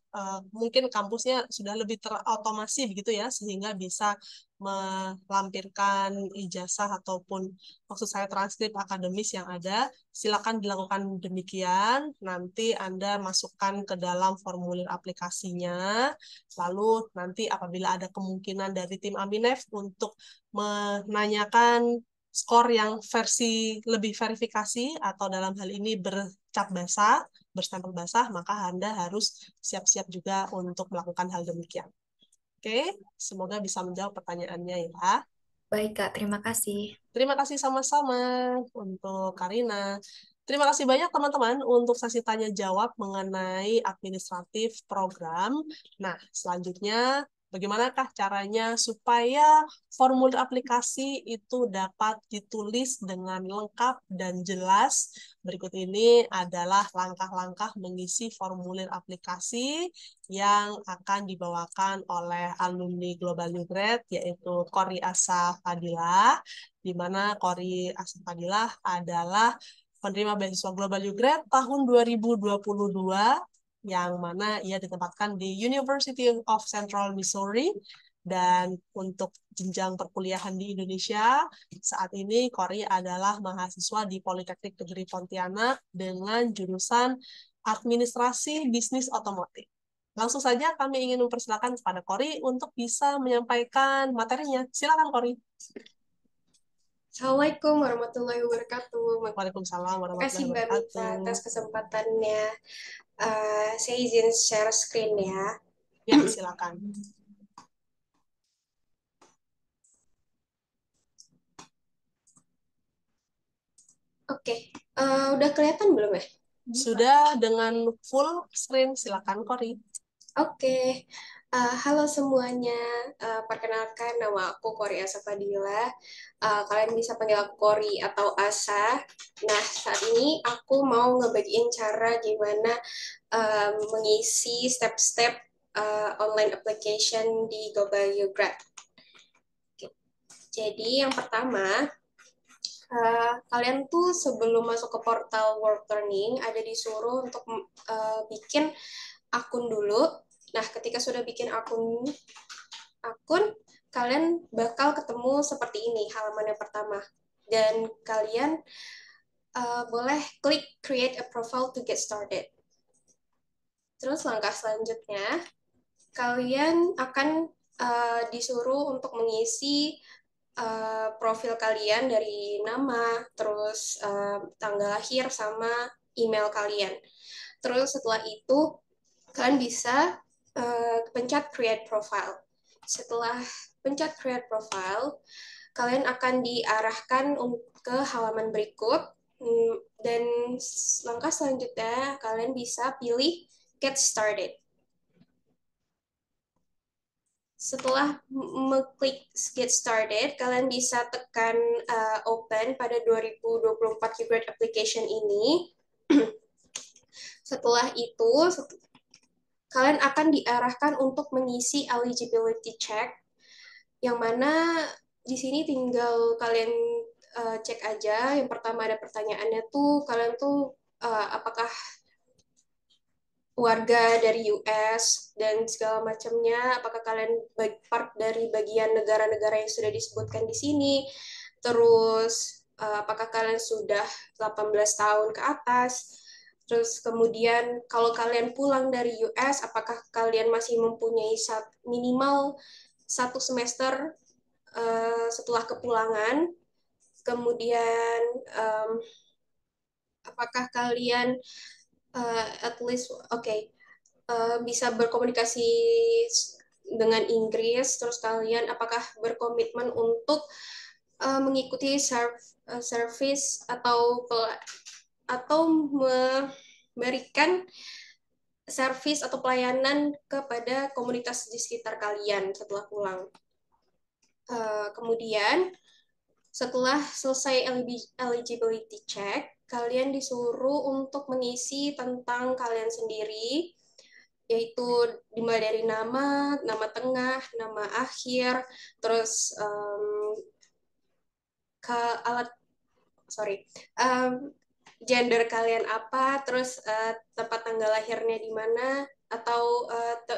mungkin kampusnya sudah lebih terotomasi begitu ya, sehingga bisa melampirkan ijazah ataupun maksud saya transkrip akademis yang ada. Silakan dilakukan demikian, nanti Anda masukkan ke dalam formulir aplikasinya, lalu nanti apabila ada kemungkinan dari tim Aminef untuk menanyakan skor yang versi lebih verifikasi atau dalam hal ini bercap basah, berstempel basah, maka Anda harus siap-siap juga untuk melakukan hal demikian. Oke, semoga bisa menjawab pertanyaannya ya. Baik Kak, terima kasih. Terima kasih sama-sama untuk Karina. Terima kasih banyak teman-teman untuk sesi tanya jawab mengenai administratif program. Nah, selanjutnya bagaimanakah caranya supaya formulir aplikasi itu dapat ditulis dengan lengkap dan jelas? Berikut ini adalah langkah-langkah mengisi formulir aplikasi yang akan dibawakan oleh alumni Global New Grad, yaitu Kori Asa Fadilah, di mana Kori Asa Fadilah adalah penerima beasiswa Global New Grad tahun 2022, yang mana ia ditempatkan di University of Central Missouri. Dan untuk jenjang perkuliahan di Indonesia, saat ini Kori adalah mahasiswa di Politeknik Negeri Pontianak dengan jurusan Administrasi Bisnis Otomotif. Langsung saja kami ingin mempersilakan kepada Kori untuk bisa menyampaikan materinya. Silakan Kori. Assalamualaikum warahmatullahi wabarakatuh. Waalaikumsalam Terima kasih warahmatullahi Mbak Mita wabarakatuh. atas kesempatannya. Saya izin share screen ya. Ya, silakan. Oke, udah kelihatan belum ya? Sudah dengan full screen, silakan Kori. Oke, halo semuanya. Perkenalkan nama aku Kori Asa Fadila. Kalian bisa panggil aku Kori atau Asa. Nah, saat ini aku mau ngebagiin cara gimana mengisi step-step online application di Global U Grad. Jadi yang pertama, kalian tuh sebelum masuk ke portal World Learning ada disuruh untuk bikin akun dulu. Nah, ketika sudah bikin akun, kalian bakal ketemu seperti ini halaman yang pertama. Dan kalian boleh klik create a profile to get started. Terus langkah selanjutnya, kalian akan disuruh untuk mengisi profil kalian dari nama, terus tanggal lahir, sama email kalian. Terus setelah itu, kalian bisa pencet create profile. Setelah pencet create profile, kalian akan diarahkan ke halaman berikut, dan langkah selanjutnya kalian bisa pilih get started. Setelah mengklik get started, kalian bisa tekan open pada 2024 U-Grad application ini. Setelah itu, kalian akan diarahkan untuk mengisi eligibility check, yang mana di sini tinggal kalian cek aja. Yang pertama ada pertanyaannya tuh, kalian tuh apakah warga dari US dan segala macamnya, apakah kalian part dari bagian negara-negara yang sudah disebutkan di sini, terus apakah kalian sudah 18 tahun ke atas, terus kemudian kalau kalian pulang dari US, apakah kalian masih mempunyai minimal 1 semester setelah kepulangan. Kemudian apakah kalian at least bisa berkomunikasi dengan Inggris, terus kalian apakah berkomitmen untuk mengikuti service atau memberikan service atau pelayanan kepada komunitas di sekitar kalian setelah pulang. Kemudian setelah selesai eligibility check, kalian disuruh untuk mengisi tentang kalian sendiri, yaitu dimulai dari nama tengah, nama akhir, terus gender kalian apa, terus tempat tanggal lahirnya di mana, atau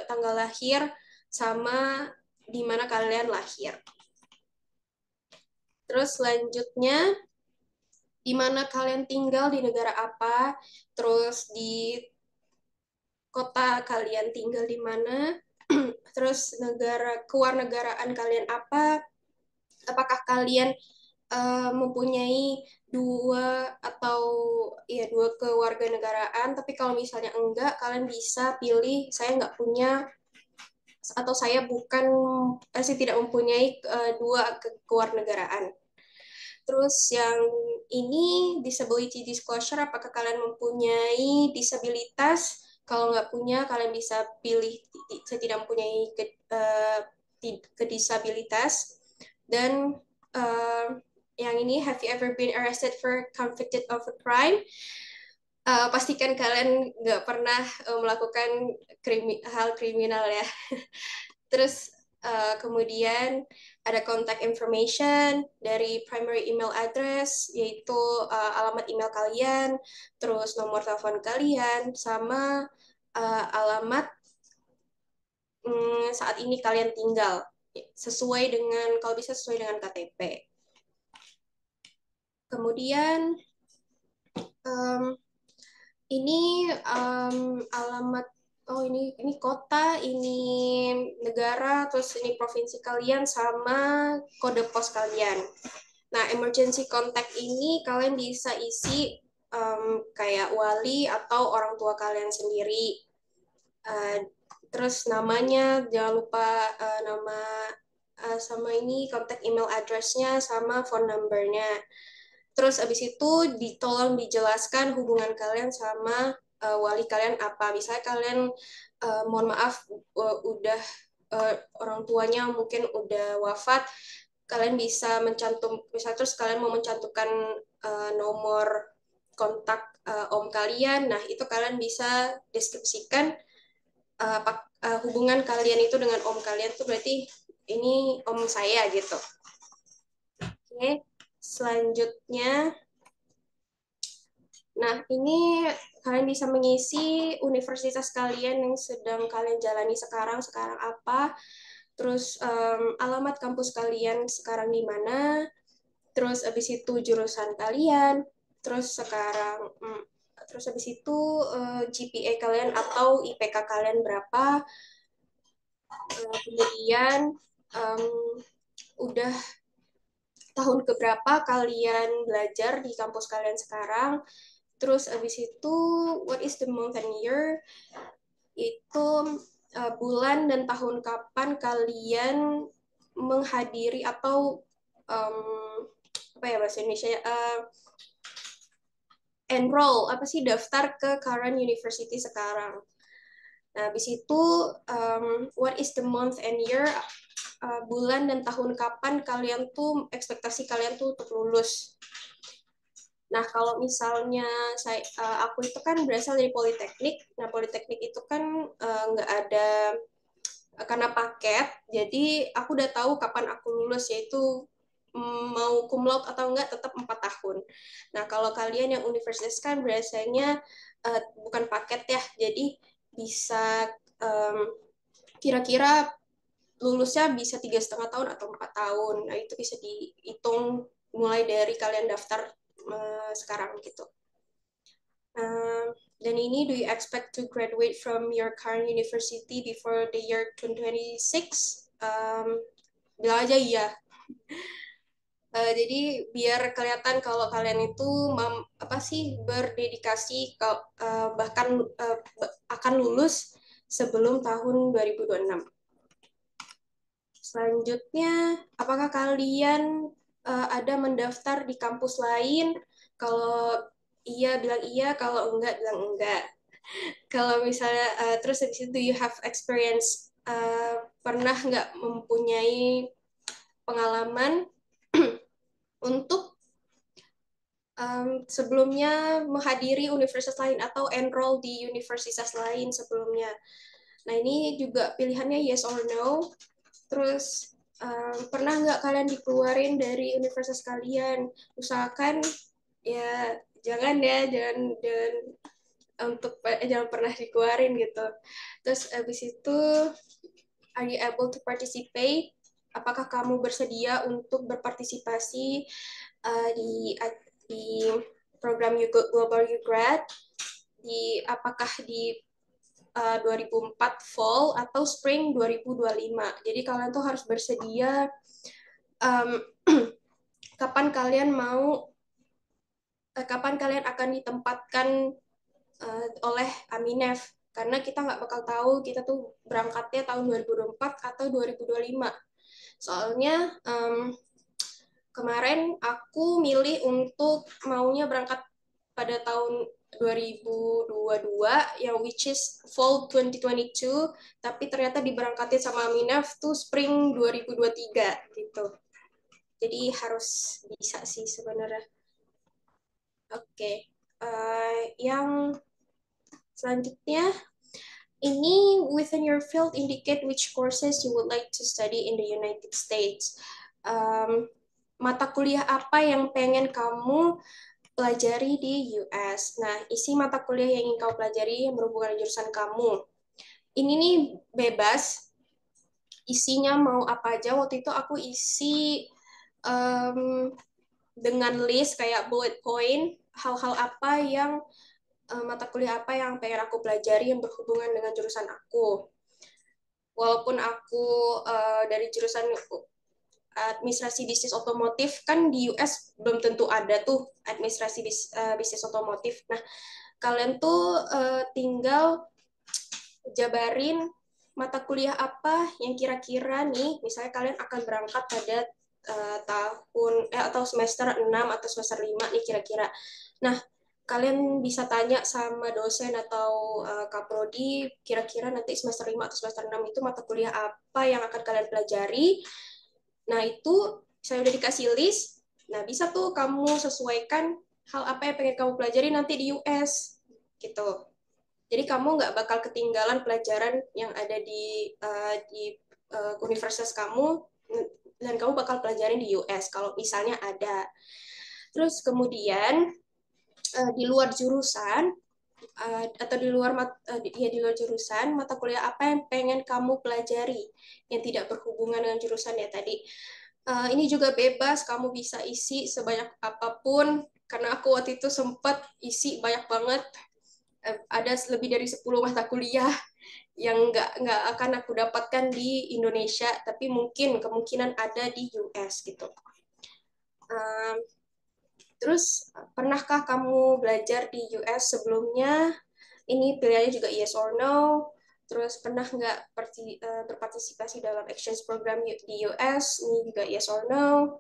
tanggal lahir sama di mana kalian lahir. Terus selanjutnya, di mana kalian tinggal, di negara apa, terus di kota kalian tinggal di mana, terus kewarganegaraan kalian apa, apakah kalian mempunyai dua kewarganegaraan, tapi kalau misalnya enggak, kalian bisa pilih saya nggak punya atau saya tidak mempunyai dua kewarganegaraan. Terus yang ini disability disclosure, apakah kalian mempunyai disabilitas? Kalau nggak punya, kalian bisa pilih saya tidak mempunyai kedisabilitas. Dan yang ini, have you ever been arrested for convicted of a crime? Pastikan kalian nggak pernah melakukan hal kriminal ya. Terus kemudian ada contact information dari primary email address, yaitu alamat email kalian, terus nomor telepon kalian, sama alamat saat ini kalian tinggal, kalau bisa sesuai dengan KTP. Kemudian ini alamat, ini kota, ini negara, terus ini provinsi kalian, sama kode pos kalian. Nah, emergency contact ini kalian bisa isi kayak wali atau orang tua kalian sendiri. Terus namanya, jangan lupa nama, sama ini contact email address-nya, sama phone number-nya. Terus abis itu tolong dijelaskan hubungan kalian sama wali kalian apa. Misalnya kalian, mohon maaf, udah orang tuanya mungkin udah wafat, kalian bisa terus kalian mau mencantumkan nomor kontak om kalian. Nah, itu kalian bisa deskripsikan hubungan kalian itu dengan om kalian tuh berarti ini om saya gitu. Oke. Selanjutnya, nah ini kalian bisa mengisi universitas kalian yang sedang kalian jalani sekarang apa, terus alamat kampus kalian sekarang di mana, terus habis itu jurusan kalian, terus habis itu GPA kalian atau IPK kalian berapa, kemudian udah tahun keberapa kalian belajar di kampus kalian sekarang. Terus abis itu, what is the month and year? Itu bulan dan tahun kapan kalian menghadiri atau apa ya bahasa Indonesia? Enroll, daftar ke current university sekarang. Nah, abis itu, what is the month and year? Bulan dan tahun kapan kalian tuh, ekspektasi kalian tuh untuk lulus. Nah, kalau misalnya aku itu kan berasal dari Politeknik. Nah, Politeknik itu kan nggak ada karena paket, jadi aku udah tahu kapan aku lulus, yaitu mau cum laude atau enggak tetap 4 tahun. Nah, kalau kalian yang universitas kan biasanya bukan paket ya, jadi bisa kira-kira lulusnya bisa 3,5 tahun atau 4 tahun. Nah, itu bisa dihitung mulai dari kalian daftar sekarang gitu. Dan ini, do you expect to graduate from your current university before the year 2026? Bilang aja iya. Jadi biar kelihatan kalau kalian itu berdedikasi bahkan akan lulus sebelum tahun 2026. Selanjutnya, apakah kalian ada mendaftar di kampus lain? Kalau iya bilang iya, kalau enggak bilang enggak. Kalau misalnya terus habis itu, do you have experience, pernah nggak mempunyai pengalaman untuk sebelumnya menghadiri universitas lain atau enroll di universitas lain sebelumnya. Nah, ini juga pilihannya yes or no. Terus pernah nggak kalian dikeluarin dari universitas kalian? Usahakan ya jangan jangan pernah dikeluarin gitu. Terus habis itu, are you able to participate? Apakah kamu bersedia untuk berpartisipasi di program Global U-Grad apakah di 2004 fall atau spring 2025. Jadi kalian tuh harus bersedia kapan kalian akan ditempatkan oleh Aminef, karena kita nggak bakal tahu kita tuh berangkatnya tahun 2024 atau 2025. Soalnya kemarin aku milih untuk maunya berangkat pada tahun 2022, yang which is fall 2022, tapi ternyata diberangkatin sama Aminaf tuh spring 2023 gitu. Jadi harus bisa sih sebenarnya. Oke. Yang selanjutnya, ini within your field indicate which courses you would like to study in the United States. Mata kuliah apa yang pengen kamu pelajari di US. Nah, isi mata kuliah yang ingin kamu pelajari yang berhubungan dengan jurusan kamu. Ini nih bebas, isinya mau apa aja. Waktu itu aku isi dengan list kayak bullet point, hal-hal apa yang mata kuliah apa yang pengen aku pelajari yang berhubungan dengan jurusan aku. Walaupun aku dari jurusan administrasi bisnis otomotif, kan di US belum tentu ada tuh administrasi bisnis otomotif. Nah, kalian tuh tinggal jabarin mata kuliah apa yang kira-kira nih, misalnya kalian akan berangkat pada atau semester 6 atau semester 5 nih kira-kira. Nah, kalian bisa tanya sama dosen atau kaprodi, kira-kira nanti semester 5 atau semester 6 itu mata kuliah apa yang akan kalian pelajari. Nah, itu saya udah dikasih list. Nah, bisa tuh kamu sesuaikan hal apa yang pengen kamu pelajari nanti di US. Gitu. Jadi, kamu nggak bakal ketinggalan pelajaran yang ada di universitas kamu, dan kamu bakal pelajarin di US, kalau misalnya ada. Terus kemudian, di luar jurusan, atau di luar jurusan, mata kuliah apa yang pengen kamu pelajari yang tidak berhubungan dengan jurusan ya tadi. Ini juga bebas, kamu bisa isi sebanyak apapun, karena aku waktu itu sempat isi banyak banget, ada lebih dari 10 mata kuliah yang nggak akan aku dapatkan di Indonesia, tapi kemungkinan ada di US gitu. Terus, pernahkah kamu belajar di US sebelumnya? Ini pilihannya juga yes or no. Terus, pernah nggak berpartisipasi dalam exchange program di US? Ini juga yes or no.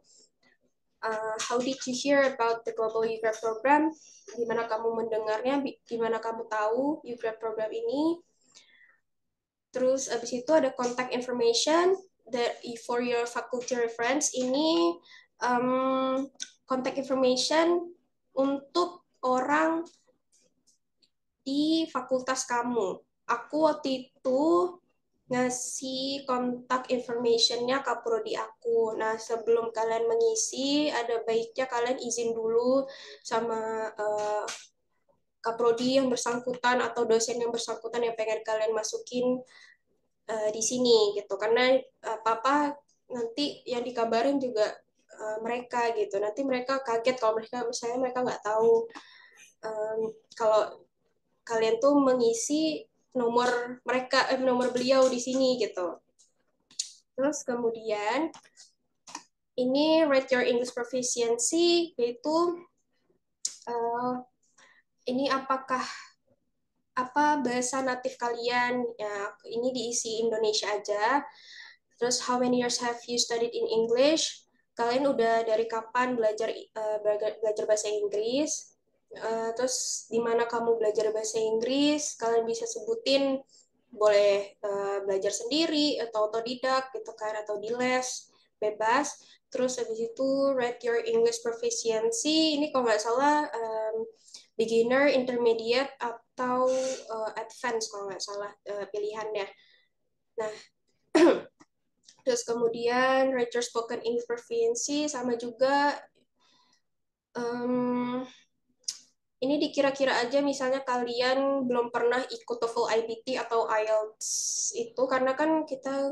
How did you hear about the Global U-Grad program? Gimana kamu mendengarnya? Gimana kamu tahu U-Grad program ini? Terus, abis itu ada contact information for your faculty reference. Ini contact information untuk orang di fakultas kamu. Aku waktu itu ngasih kontak information-nya ke prodi aku. Nah, sebelum kalian mengisi, ada baiknya kalian izin dulu sama kaprodi yang bersangkutan atau dosen yang bersangkutan yang pengen kalian masukin di sini gitu. Karena apa-apa nanti yang dikabarin juga mereka gitu. Nanti mereka kaget kalau misalnya mereka nggak tahu kalau kalian tuh mengisi nomor beliau di sini gitu. Terus kemudian Ini rate your English proficiency, yaitu ini apakah bahasa natif kalian, ya ini diisi Indonesia aja. Terus how many years have you studied in English? Kalian udah dari kapan belajar bahasa Inggris? Terus di mana kamu belajar bahasa Inggris? Kalian bisa sebutin, boleh belajar sendiri atau otodidak gitu kan, atau di les, bebas. Terus habis itu rate your English proficiency, ini kalau nggak salah beginner, intermediate, atau advance kalau nggak salah pilihannya. Nah, terus kemudian rate your spoken English proficiency sama juga ini dikira-kira aja misalnya kalian belum pernah ikut TOEFL IBT atau IELTS itu, karena kan kita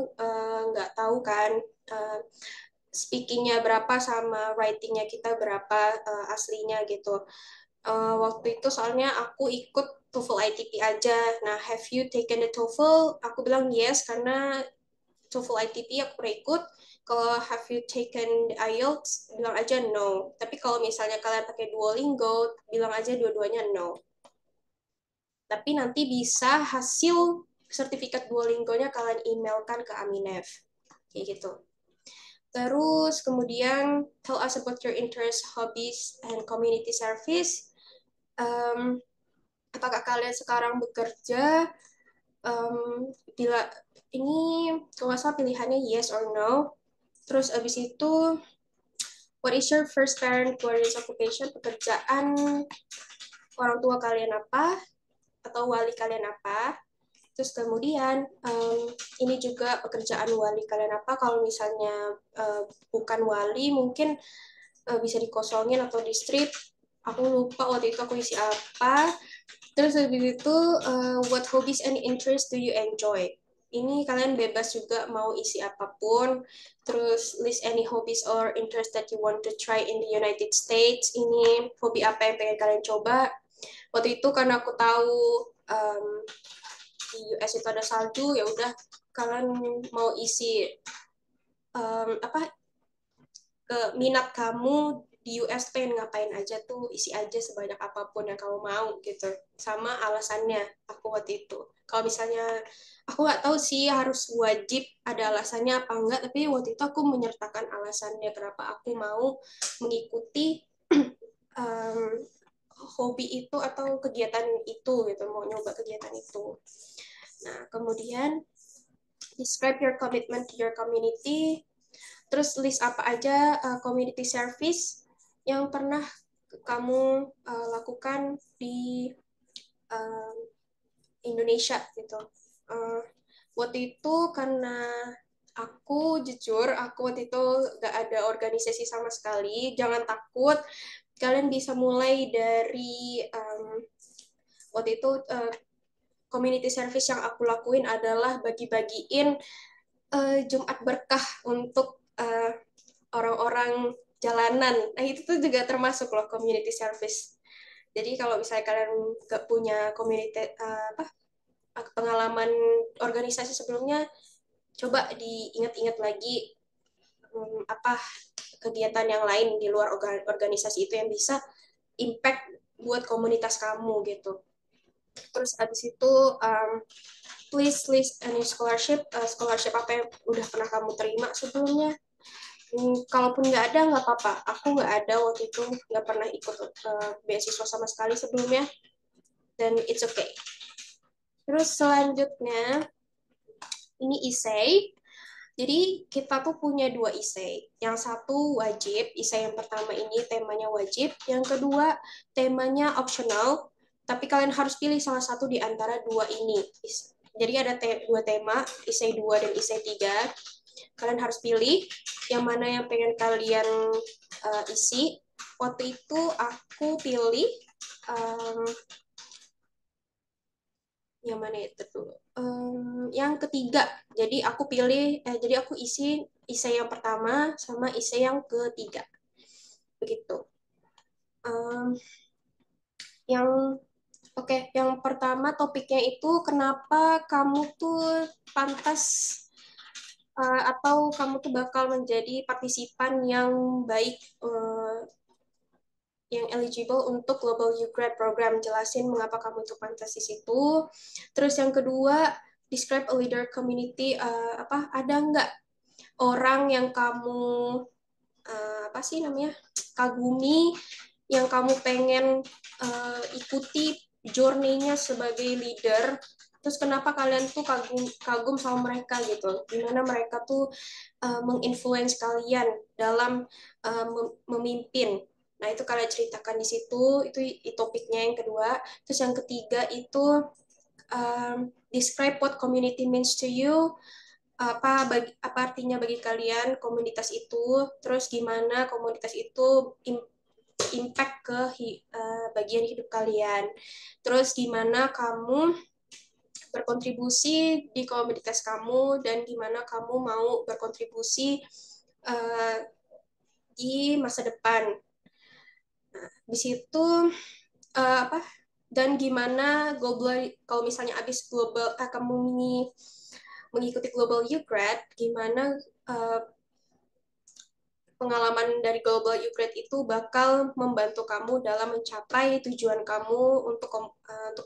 nggak tahu kan speakingnya berapa sama writingnya kita berapa aslinya gitu. Waktu itu soalnya aku ikut TOEFL ITP aja. Nah, have you taken the TOEFL? Aku bilang yes karena TOEFL ITP aku pernah ikut. Kalau have you taken the IELTS, bilang aja no. Tapi kalau misalnya kalian pakai Duolingo, bilang aja dua-duanya no. Tapi nanti bisa hasil sertifikat Duolingo-nya kalian emailkan ke Aminef. Kayak gitu. Terus kemudian tell us about your interests, hobbies, and community service. Apakah kalian sekarang bekerja? Bila ini kalau nggak salah pilihannya yes or no. Terus abis itu, what is your first parent guardian's occupation? Pekerjaan orang tua kalian apa? Atau wali kalian apa? Terus kemudian, ini juga pekerjaan wali kalian apa? Kalau misalnya bukan wali, mungkin bisa dikosongin atau di-strip. Aku lupa waktu itu aku isi apa. Terus habis itu, what hobbies and interests do you enjoy? Ini kalian bebas juga mau isi apapun. Terus list any hobbies or interests that you want to try in the United States. Ini hobi apa yang pengen kalian coba. Waktu itu karena aku tahu di US itu ada salju, ya udah kalian mau isi ke minat kamu di US pengen ngapain aja tuh, isi aja sebanyak apapun yang kamu mau gitu. Sama alasannya aku waktu itu. Kalau misalnya aku nggak tahu sih harus wajib ada alasannya apa enggak, tapi waktu itu aku menyertakan alasannya kenapa aku mau mengikuti hobi itu atau kegiatan itu gitu, mau nyoba kegiatan itu. Nah, kemudian describe your commitment to your community. Terus list apa aja community service yang pernah kamu lakukan di Indonesia gitu. Waktu itu karena aku jujur, aku waktu itu gak ada organisasi sama sekali. Jangan takut, kalian bisa mulai dari waktu itu community service yang aku lakuin adalah bagi-bagiin Jumat berkah untuk orang-orang jalanan. Nah, itu tuh juga termasuk loh community service. Jadi kalau misalnya kalian nggak punya community pengalaman organisasi sebelumnya, coba diingat-ingat lagi apa kegiatan yang lain di luar organisasi itu yang bisa impact buat komunitas kamu gitu. Terus abis itu please list any scholarship apa yang udah pernah kamu terima sebelumnya. Kalaupun nggak ada, nggak apa-apa. Aku nggak ada waktu itu, nggak pernah ikut beasiswa sama sekali sebelumnya, dan it's okay. Terus selanjutnya, ini essay. Jadi kita tuh punya 2 essay. Yang satu wajib, essay yang pertama ini temanya wajib. Yang kedua temanya optional, tapi kalian harus pilih salah satu di antara 2 ini. Jadi ada 2 tema, essay 2 dan essay 3. Kalian harus pilih yang mana yang pengen kalian isi. Waktu itu aku pilih yang mana itu dulu? Yang ketiga. Jadi aku pilih, jadi aku isi essay yang pertama sama essay yang ketiga. Begitu. Yang pertama topiknya itu kenapa kamu tuh pantas atau kamu tuh bakal menjadi partisipan yang baik, yang eligible untuk Global You Grad Program. Jelasin mengapa kamu itu pantas di situ. Terus yang kedua, describe a leader community. Ada nggak orang yang kamu kagumi, yang kamu pengen ikuti journey-nya sebagai leader. Terus kenapa kalian tuh kagum sama mereka gitu? Gimana mereka tuh menginfluence kalian dalam memimpin. Nah, itu kalian ceritakan di situ, itu topiknya yang kedua. Terus yang ketiga itu describe what community means to you. Apa artinya bagi kalian komunitas itu, terus gimana komunitas itu impact ke bagian hidup kalian. Terus gimana kamu berkontribusi di komunitas kamu dan gimana kamu mau berkontribusi di masa depan. Nah, di situ dan gimana kalau misalnya habis kamu mengikuti Global You Grad, gimana pengalaman dari Global You Grad itu bakal membantu kamu dalam mencapai tujuan kamu untuk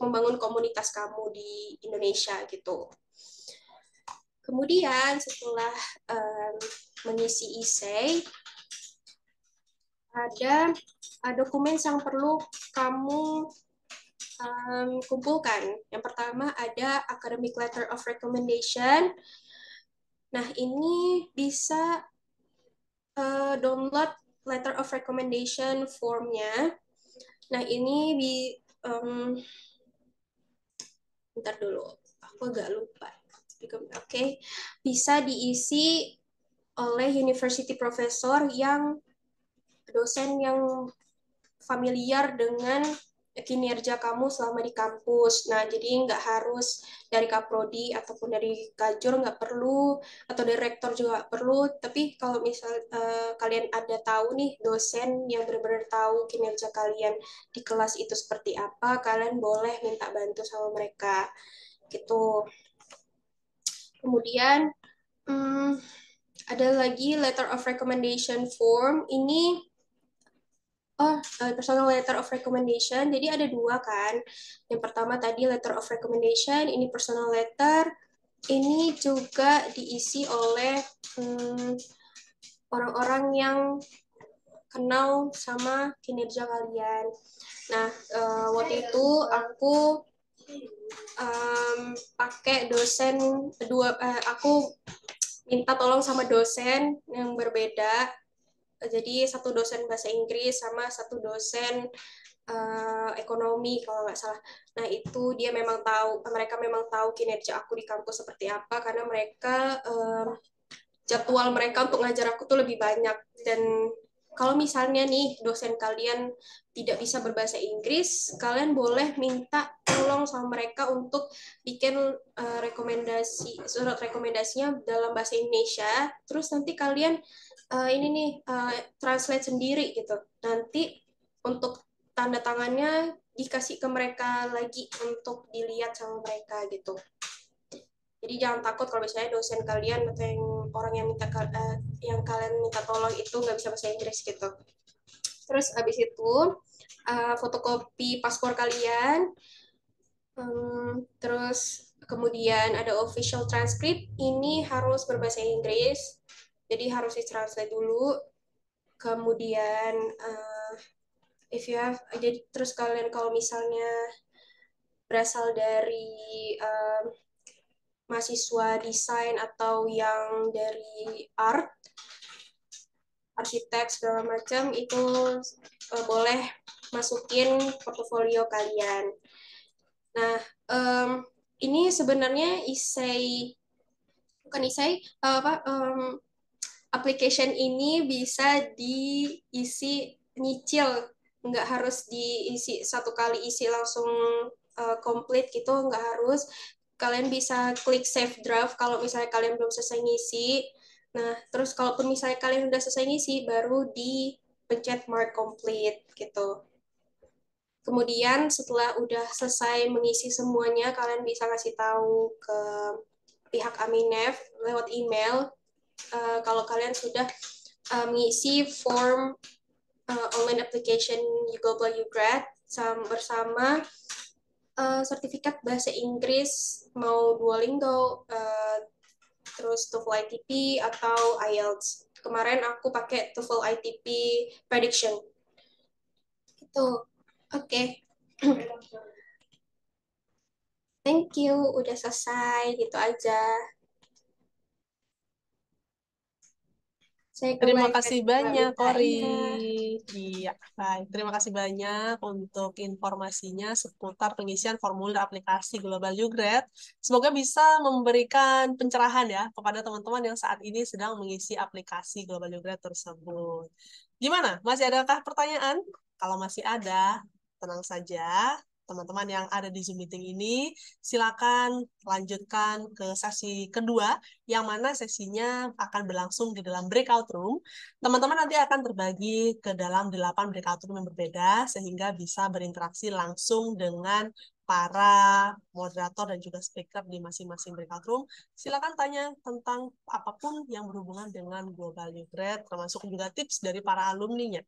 membangun komunitas kamu di Indonesia gitu. Kemudian setelah mengisi essay, ada dokumen yang perlu kamu kumpulkan. Yang pertama ada Academic Letter of Recommendation. Nah, ini bisa download Letter of Recommendation form-nya. Nah, ini bentar dulu, aku agak lupa. Oke, bisa diisi oleh university professor yang dosen yang familiar dengan kinerja kamu selama di kampus. Nah, jadi nggak harus dari Kaprodi ataupun dari Kajur, nggak perlu, atau dari rektor juga nggak perlu. Tapi kalau misal kalian ada tahu nih dosen yang benar-benar tahu kinerja kalian di kelas itu seperti apa, kalian boleh minta bantu sama mereka. Gitu. Kemudian ada lagi letter of recommendation form. Ini personal letter of recommendation. Jadi ada dua kan. Yang pertama tadi letter of recommendation, ini personal letter. Ini juga diisi oleh orang-orang yang kenal sama kinerja kalian. Nah, waktu itu aku pakai dosen aku minta tolong sama dosen yang berbeda. Jadi satu dosen bahasa Inggris sama satu dosen ekonomi kalau nggak salah. Nah, itu mereka memang tahu kinerja aku di kampus seperti apa, karena mereka jadwal mereka untuk ngajar aku tuh lebih banyak. Dan kalau misalnya nih dosen kalian tidak bisa berbahasa Inggris, kalian boleh minta tolong sama mereka untuk bikin surat rekomendasinya dalam bahasa Indonesia. Terus nanti kalian translate sendiri gitu. Nanti untuk tanda tangannya dikasih ke mereka lagi untuk dilihat sama mereka gitu. Jadi jangan takut kalau misalnya dosen kalian atau orang yang yang kalian minta tolong itu nggak bisa bahasa Inggris gitu. Terus habis itu fotokopi paspor kalian. Terus kemudian ada official transcript. Ini harus berbahasa Inggris. Jadi harus di-translate dulu. Kemudian terus kalian kalau misalnya berasal dari mahasiswa desain atau yang dari arsitek segala macam, itu boleh masukin portofolio kalian. Nah, ini sebenarnya application ini bisa diisi nyicil, nggak harus diisi satu kali isi langsung komplit gitu, nggak harus. Kalian bisa klik save draft kalau misalnya kalian belum selesai ngisi. Nah, terus kalaupun misalnya kalian udah selesai ngisi, baru dipencet mark complete gitu. Kemudian setelah udah selesai mengisi semuanya, kalian bisa kasih tahu ke pihak Aminef lewat email. kalau kalian sudah mengisi form online application Global UGrad bersama sertifikat bahasa Inggris, mau Duolingo, terus TOEFL ITP atau IELTS. Kemarin aku pakai TOEFL ITP prediction. Itu. Oke. Thank you, udah selesai, gitu aja. Saya Terima kembalikan kasih ke Mbak banyak, Mita. Kori. Iya. Iya, baik. Terima kasih banyak untuk informasinya seputar pengisian formulir aplikasi Global UGrad. Semoga bisa memberikan pencerahan ya kepada teman-teman yang saat ini sedang mengisi aplikasi Global UGrad tersebut. Gimana? Masih adakah pertanyaan? Kalau masih ada, tenang saja. Teman-teman yang ada di Zoom meeting ini, silakan lanjutkan ke sesi kedua, yang mana sesinya akan berlangsung di dalam breakout room. Teman-teman nanti akan terbagi ke dalam 8 breakout room yang berbeda, sehingga bisa berinteraksi langsung dengan para moderator dan juga speaker di masing-masing breakout room. Silakan tanya tentang apapun yang berhubungan dengan Global UGrad, termasuk juga tips dari para alumninya.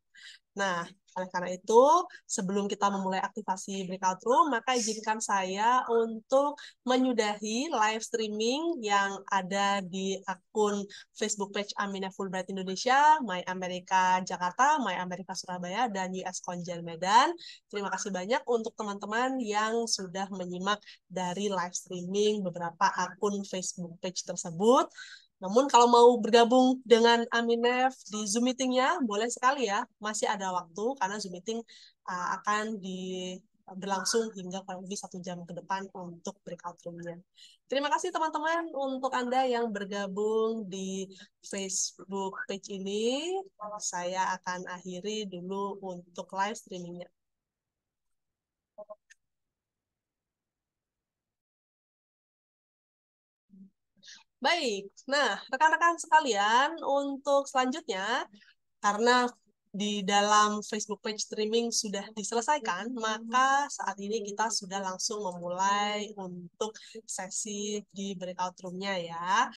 Nah, oleh karena itu, sebelum kita memulai aktivasi breakout room, maka izinkan saya untuk menyudahi live streaming yang ada di akun Facebook page Aminah Fulbright Indonesia, My America Jakarta, My America Surabaya, dan US Konjen Medan. Terima kasih banyak untuk teman-teman yang sudah menyimak dari live streaming beberapa akun Facebook page tersebut. Namun kalau mau bergabung dengan Aminef di Zoom meeting-nya, boleh sekali ya, masih ada waktu karena Zoom meeting akan berlangsung hingga kurang lebih 1 jam ke depan untuk breakout room-nya. Terima kasih teman-teman untuk Anda yang bergabung di Facebook page ini. Saya akan akhiri dulu untuk live streaming-nya. Baik, nah rekan-rekan sekalian, untuk selanjutnya, karena di dalam Facebook page streaming sudah diselesaikan, maka saat ini kita sudah langsung memulai untuk sesi di breakout room-nya ya.